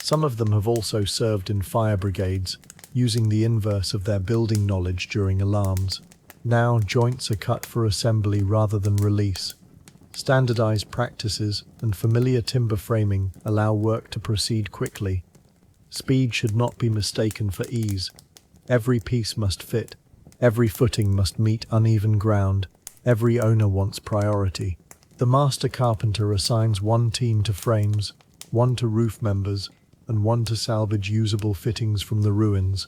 Some of them have also served in fire brigades, using the inverse of their building knowledge during alarms. Now joints are cut for assembly rather than release. Standardized practices and familiar timber framing allow work to proceed quickly. Speed should not be mistaken for ease. Every piece must fit. Every footing must meet uneven ground. Every owner wants priority. The master carpenter assigns one team to frames, one to roof members, and one to salvage usable fittings from the ruins.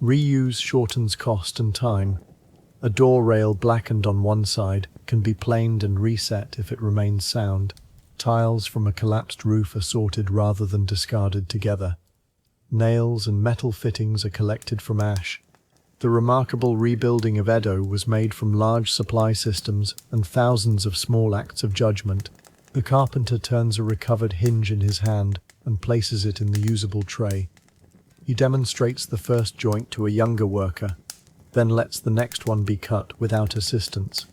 Reuse shortens cost and time. A door rail blackened on one side can be planed and reset if it remains sound. Tiles from a collapsed roof are sorted rather than discarded together. Nails and metal fittings are collected from ash. The remarkable rebuilding of Edo was made from large supply systems and thousands of small acts of judgment. The carpenter turns a recovered hinge in his hand and places it in the usable tray. He demonstrates the first joint to a younger worker, then lets the next one be cut without assistance.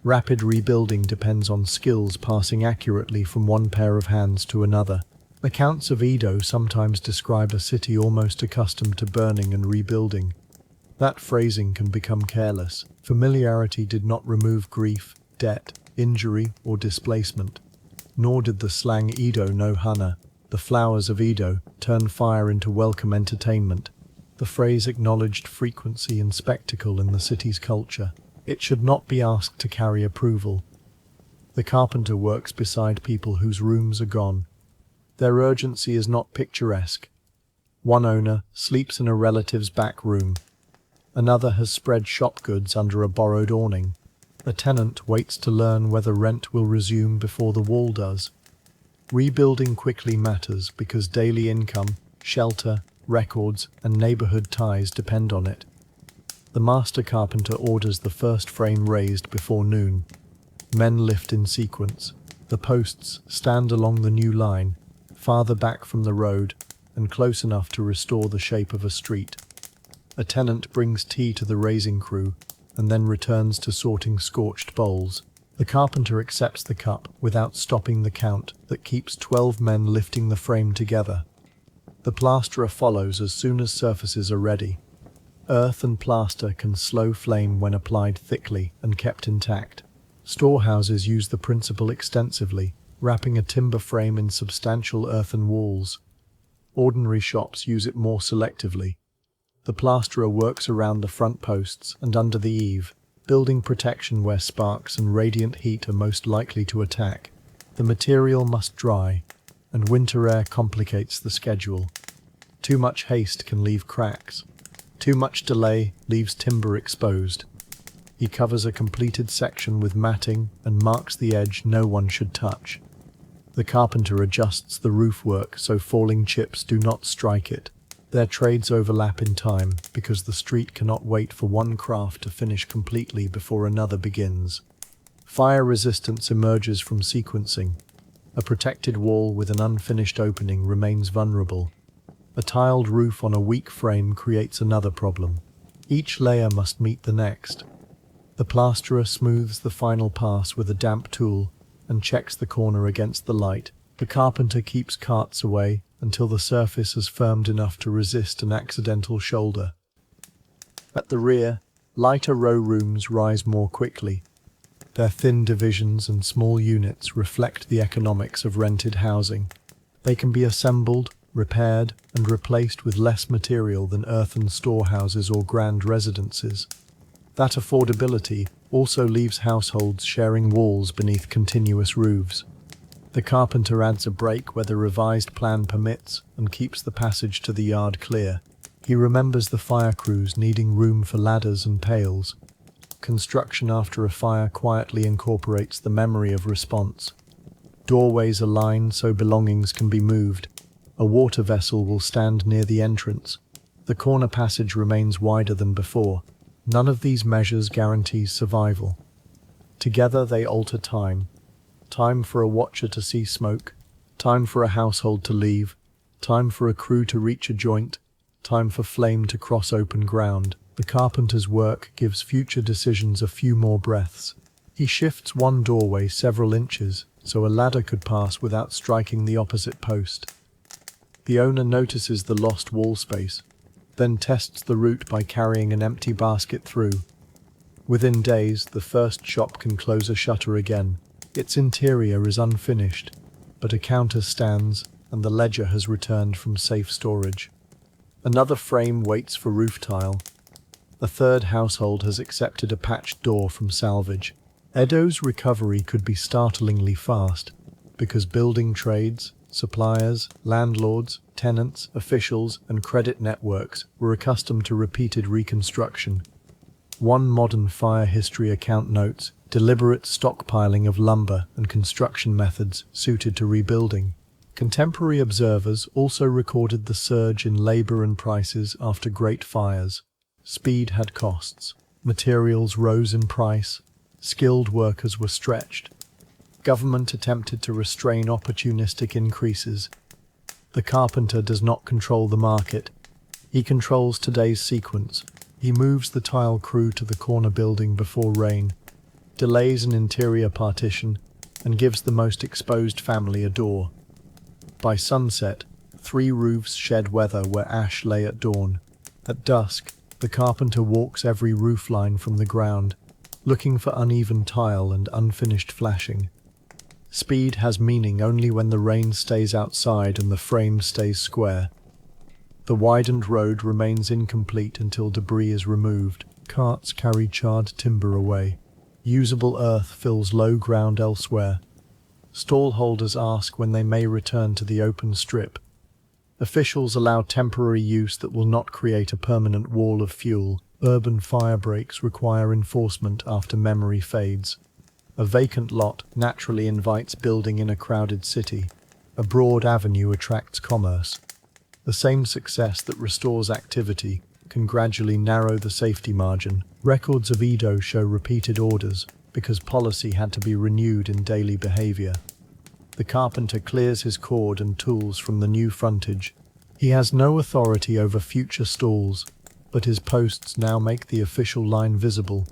Rapid rebuilding depends on skills passing accurately from one pair of hands to another. Accounts of Edo sometimes describe a city almost accustomed to burning and rebuilding. That phrasing can become careless. Familiarity did not remove grief, debt, injury, or displacement. Nor did the slang Edo no hana, the flowers of Edo, turn fire into welcome entertainment. The phrase acknowledged frequency and spectacle in the city's culture. It should not be asked to carry approval. The carpenter works beside people whose rooms are gone. Their urgency is not picturesque. One owner sleeps in a relative's back room. Another has spread shop goods under a borrowed awning. A tenant waits to learn whether rent will resume before the wall does. Rebuilding quickly matters because daily income, shelter, records, and neighborhood ties depend on it. The master carpenter orders the first frame raised before noon. Men lift in sequence. The posts stand along the new line, farther back from the road and close enough to restore the shape of a street. A tenant brings tea to the raising crew and then returns to sorting scorched bowls. The carpenter accepts the cup without stopping the count that keeps 12 men lifting the frame together. The plasterer follows as soon as surfaces are ready. Earth and plaster can slow flame when applied thickly and kept intact. Storehouses use the principle extensively, wrapping a timber frame in substantial earthen walls. Ordinary shops use it more selectively. The plasterer works around the front posts and under the eave, building protection where sparks and radiant heat are most likely to attack. The material must dry, and winter air complicates the schedule. Too much haste can leave cracks. Too much delay leaves timber exposed. He covers a completed section with matting and marks the edge no one should touch. The carpenter adjusts the roof work so falling chips do not strike it. Their trades overlap in time because the street cannot wait for one craft to finish completely before another begins. Fire resistance emerges from sequencing. A protected wall with an unfinished opening remains vulnerable. A tiled roof on a weak frame creates another problem. Each layer must meet the next. The plasterer smooths the final pass with a damp tool and checks the corner against the light. The carpenter keeps carts away until the surface is firmed enough to resist an accidental shoulder. At the rear, lighter row rooms rise more quickly. Their thin divisions and small units reflect the economics of rented housing. They can be assembled, repaired, and replaced with less material than earthen storehouses or grand residences. That affordability also leaves households sharing walls beneath continuous roofs. The carpenter adds a break where the revised plan permits and keeps the passage to the yard clear. He remembers the fire crews needing room for ladders and pails. Construction after a fire quietly incorporates the memory of response. Doorways are lined so belongings can be moved. A water vessel will stand near the entrance. The corner passage remains wider than before. None of these measures guarantees survival. Together they alter time. Time for a watcher to see smoke, time for a household to leave, time for a crew to reach a joint, time for flame to cross open ground. The carpenter's work gives future decisions a few more breaths. He shifts one doorway several inches so a ladder could pass without striking the opposite post. The owner notices the lost wall space, then tests the route by carrying an empty basket through. Within days, the first shop can close a shutter again. Its interior is unfinished, but a counter stands and the ledger has returned from safe storage. Another frame waits for roof tile. A third household has accepted a patched door from salvage. Edo's recovery could be startlingly fast because building trades, suppliers, landlords, tenants, officials, and credit networks were accustomed to repeated reconstruction. One modern fire history account notes deliberate stockpiling of lumber and construction methods suited to rebuilding. Contemporary observers also recorded the surge in labor and prices after great fires. Speed had costs. Materials rose in price. Skilled workers were stretched. Government attempted to restrain opportunistic increases. The carpenter does not control the market. He controls today's sequence. He moves the tile crew to the corner building before rain, delays an interior partition, and gives the most exposed family a door. By sunset, 3 roofs shed weather where ash lay at dawn. At dusk, the carpenter walks every roofline from the ground, looking for uneven tile and unfinished flashing. Speed has meaning only when the rain stays outside and the frame stays square. The widened road remains incomplete until debris is removed. Carts carry charred timber away. Usable earth fills low ground elsewhere. Stall holders ask when they may return to the open strip. Officials allow temporary use that will not create a permanent wall of fuel. Urban fire breaks require enforcement after memory fades. A vacant lot naturally invites building in a crowded city. A broad avenue attracts commerce. The same success that restores activity can gradually narrow the safety margin. Records of Edo show repeated orders because policy had to be renewed in daily behavior. The carpenter clears his cord and tools from the new frontage. He has no authority over future stalls, but his posts now make the official line visible.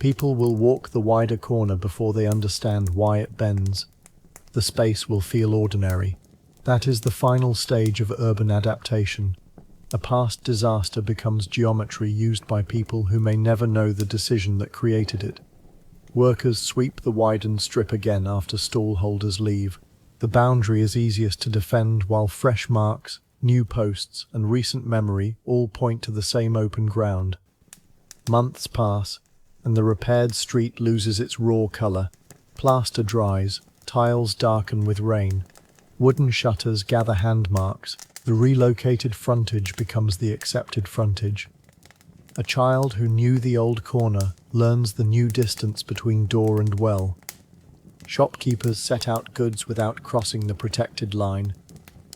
People will walk the wider corner before they understand why it bends. The space will feel ordinary. That is the final stage of urban adaptation. A past disaster becomes geometry used by people who may never know the decision that created it. Workers sweep the widened strip again after stall holders leave. The boundary is easiest to defend while fresh marks, new posts, and recent memory all point to the same open ground. Months pass, and the repaired street loses its raw color. Plaster dries, tiles darken with rain. Wooden shutters gather hand marks. The relocated frontage becomes the accepted frontage. A child who knew the old corner learns the new distance between door and well. Shopkeepers set out goods without crossing the protected line.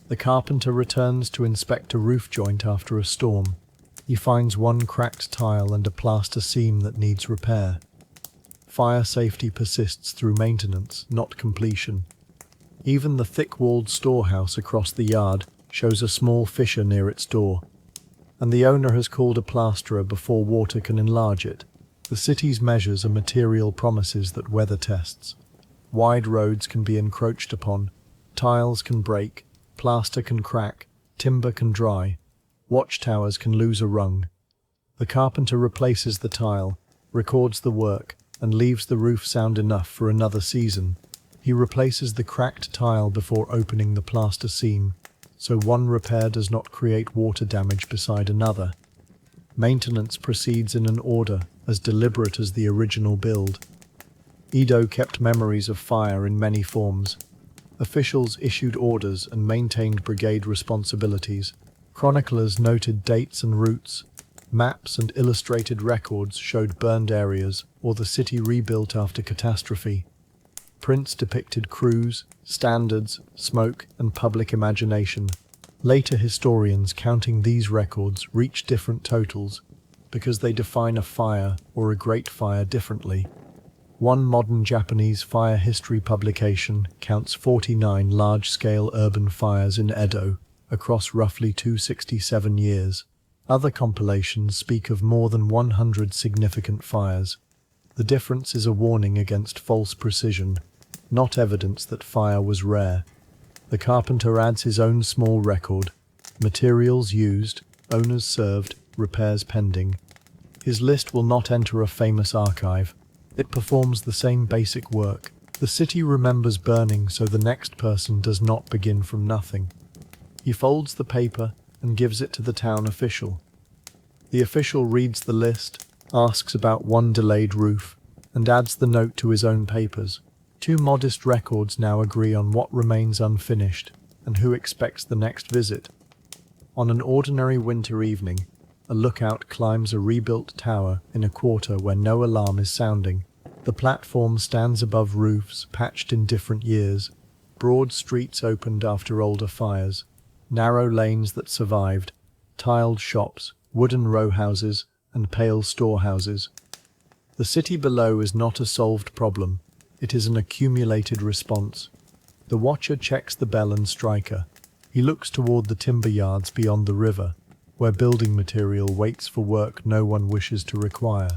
The carpenter returns to inspect a roof joint after a storm. He finds one cracked tile and a plaster seam that needs repair. Fire safety persists through maintenance, not completion. Even the thick-walled storehouse across the yard shows a small fissure near its door, and the owner has called a plasterer before water can enlarge it. The city's measures are material promises that weather tests. Wide roads can be encroached upon, tiles can break, plaster can crack, timber can dry, watchtowers can lose a rung. The carpenter replaces the tile, records the work, and leaves the roof sound enough for another season. He replaces the cracked tile before opening the plaster seam, so one repair does not create water damage beside another. Maintenance proceeds in an order as deliberate as the original build. Edo kept memories of fire in many forms. Officials issued orders and maintained brigade responsibilities. Chroniclers noted dates and routes. Maps and illustrated records showed burned areas or the city rebuilt after catastrophe. Prints depicted crews, standards, smoke, and public imagination. Later historians counting these records reach different totals because they define a fire or a great fire differently. One modern Japanese fire history publication counts 49 large-scale urban fires in Edo across roughly 267 years. Other compilations speak of more than 100 significant fires. The difference is a warning against false precision, not evidence that fire was rare. The carpenter adds his own small record: materials used, owners served, repairs pending. His list will not enter a famous archive. It performs the same basic work. The city remembers burning so the next person does not begin from nothing. He folds the paper and gives it to the town official. The official reads the list, asks about one delayed roof, and adds the note to his own papers. Two modest records now agree on what remains unfinished and who expects the next visit. On an ordinary winter evening, a lookout climbs a rebuilt tower in a quarter where no alarm is sounding. The platform stands above roofs patched in different years, broad streets opened after older fires, narrow lanes that survived, tiled shops, wooden rowhouses, and pale storehouses. The city below is not a solved problem. It is an accumulated response. The watcher checks the bell and striker. He looks toward the timber yards beyond the river, where building material waits for work no one wishes to require.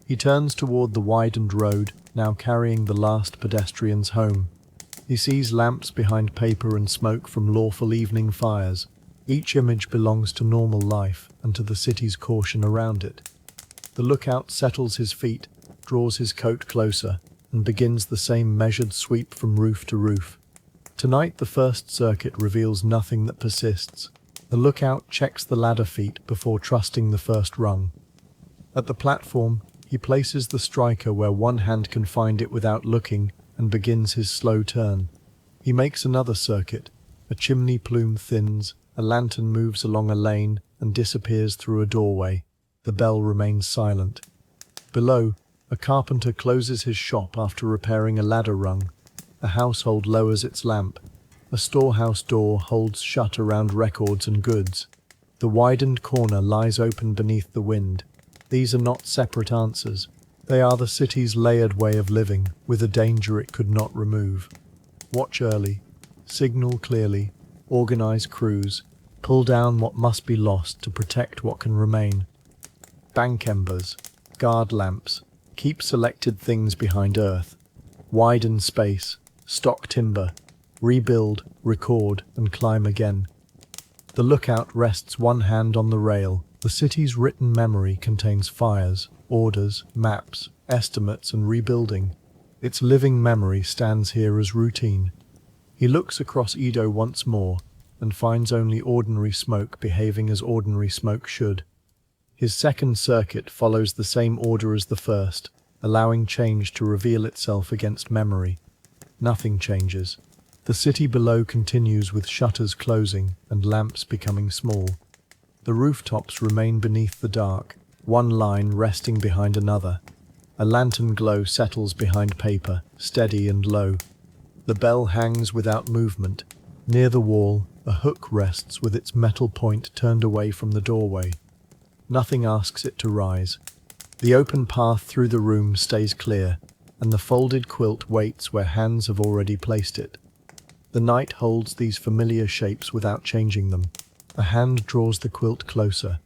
He turns toward the widened road, now carrying the last pedestrians home. He sees lamps behind paper and smoke from lawful evening fires. Each image belongs to normal life and to the city's caution around it. The lookout settles his feet, draws his coat closer, and begins the same measured sweep from roof to roof. Tonight the first circuit reveals nothing that persists. The lookout checks the ladder feet before trusting the first rung. At the platform, he places the striker where one hand can find it without looking and begins his slow turn. He makes another circuit. A chimney plume thins, a lantern moves along a lane and disappears through a doorway. The bell remains silent. Below, a carpenter closes his shop after repairing a ladder rung. A household lowers its lamp. A storehouse door holds shut around records and goods. The widened corner lies open beneath the wind. These are not separate answers. They are the city's layered way of living, with a danger it could not remove. Watch early, signal clearly, organize crews, pull down what must be lost to protect what can remain. Bank embers, guard lamps, keep selected things behind earth. Widen space, stock timber, rebuild, record, and climb again. The lookout rests one hand on the rail. The city's written memory contains fires, orders, maps, estimates, and rebuilding. Its living memory stands here as routine. He looks across Edo once more and finds only ordinary smoke behaving as ordinary smoke should. His second circuit follows the same order as the first, allowing change to reveal itself against memory. Nothing changes. The city below continues with shutters closing and lamps becoming small. The rooftops remain beneath the dark, one line resting behind another. A lantern glow settles behind paper, steady and low. The bell hangs without movement. Near the wall, a hook rests with its metal point turned away from the doorway. Nothing asks it to rise. The open path through the room stays clear, and the folded quilt waits where hands have already placed it. The night holds these familiar shapes without changing them. A hand draws the quilt closer.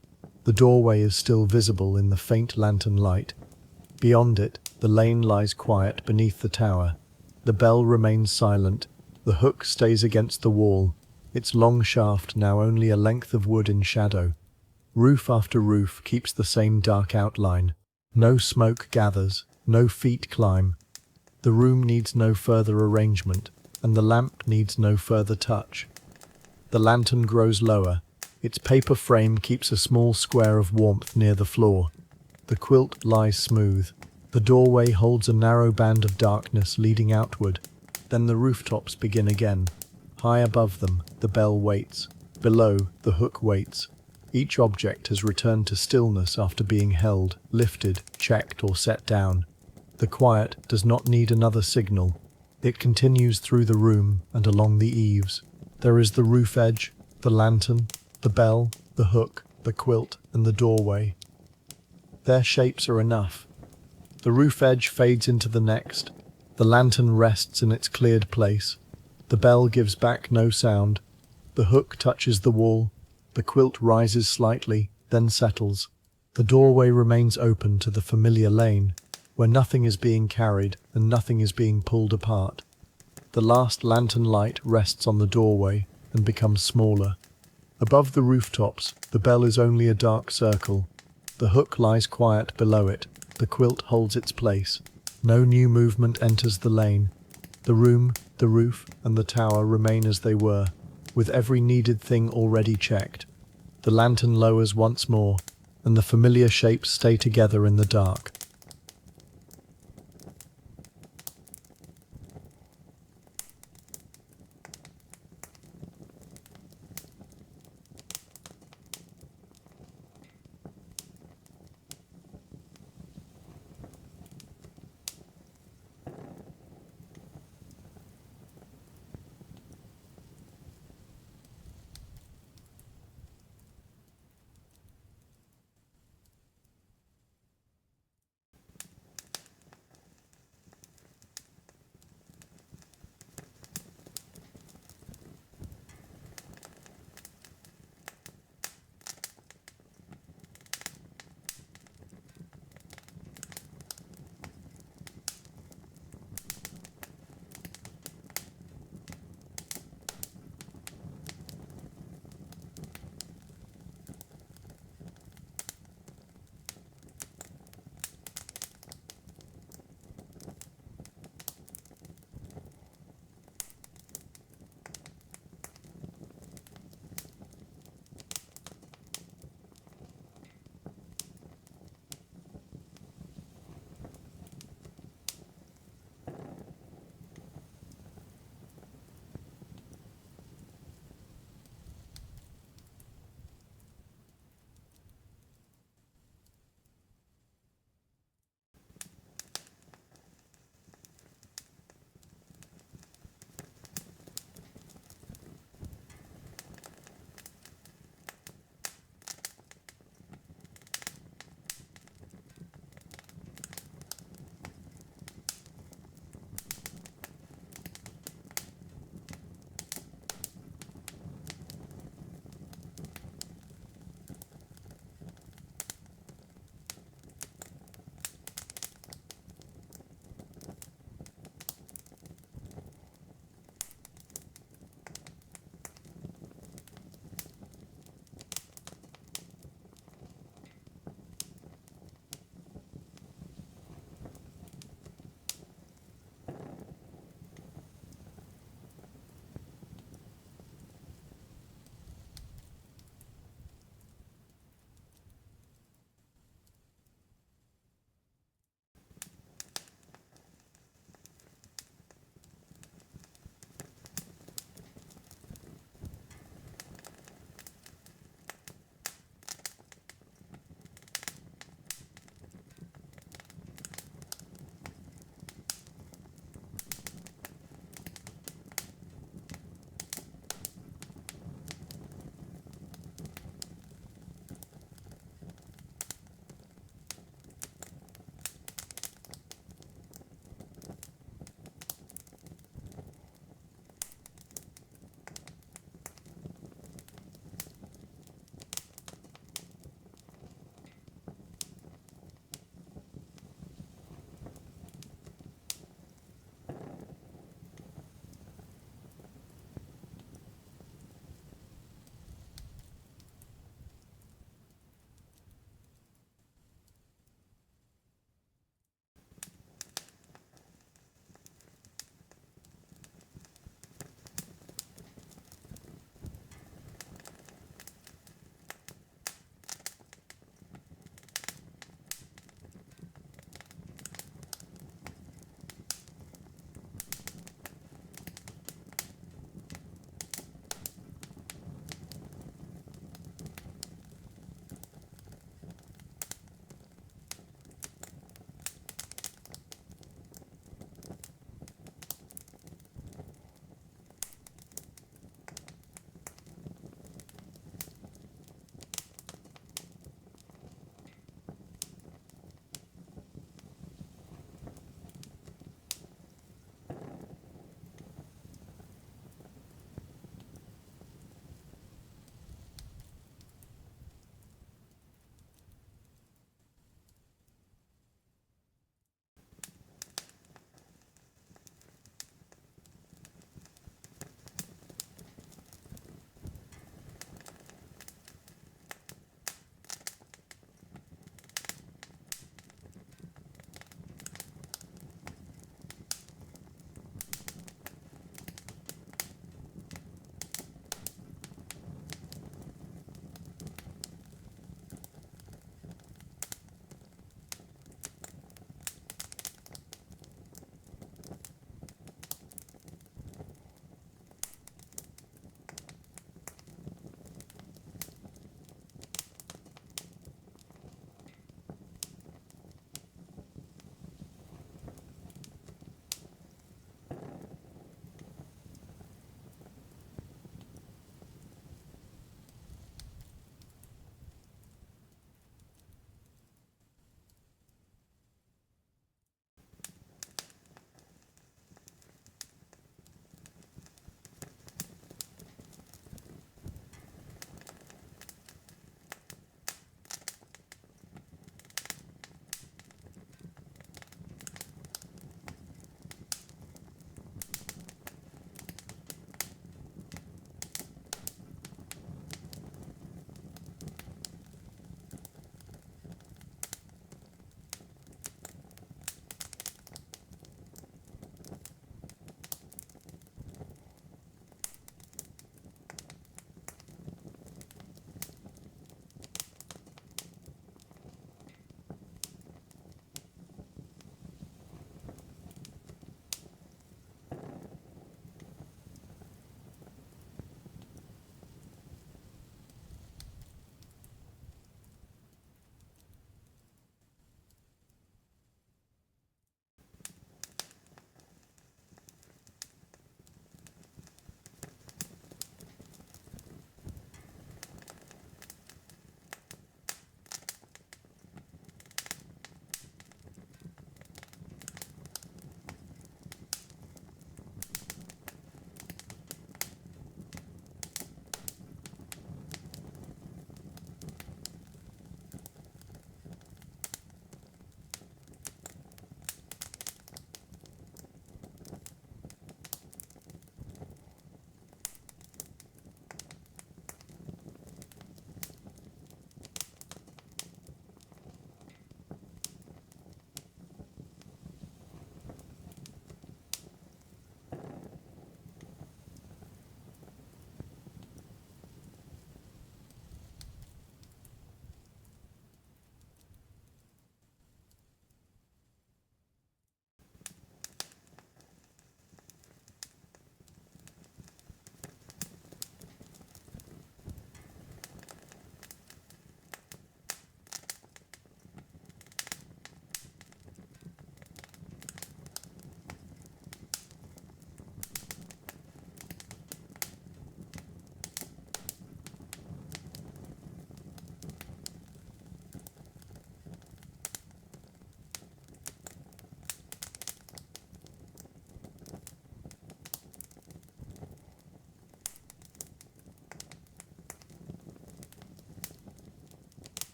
The doorway is still visible in the faint lantern light. Beyond it, the lane lies quiet beneath the tower. The bell remains silent. The hook stays against the wall, its long shaft now only a length of wood in shadow. Roof after roof keeps the same dark outline. No smoke gathers, no feet climb. The room needs no further arrangement, and the lamp needs no further touch. The lantern grows lower. Its paper frame keeps a small square of warmth near the floor. The quilt lies smooth. The doorway holds a narrow band of darkness leading outward. Then the rooftops begin again. High above them, the bell waits. Below, the hook waits. Each object has returned to stillness after being held, lifted, checked, or set down. The quiet does not need another signal. It continues through the room and along the eaves. There is the roof edge, the lantern, the bell, the hook, the quilt, and the doorway. Their shapes are enough. The roof edge fades into the next. The lantern rests in its cleared place. The bell gives back no sound. The hook touches the wall. The quilt rises slightly, then settles. The doorway remains open to the familiar lane, where nothing is being carried and nothing is being pulled apart. The last lantern light rests on the doorway and becomes smaller. Above the rooftops, the bell is only a dark circle. The hook lies quiet below it. The quilt holds its place. No new movement enters the lane. The room, the roof, and the tower remain as they were, with every needed thing already checked. The lantern lowers once more, and the familiar shapes stay together in the dark.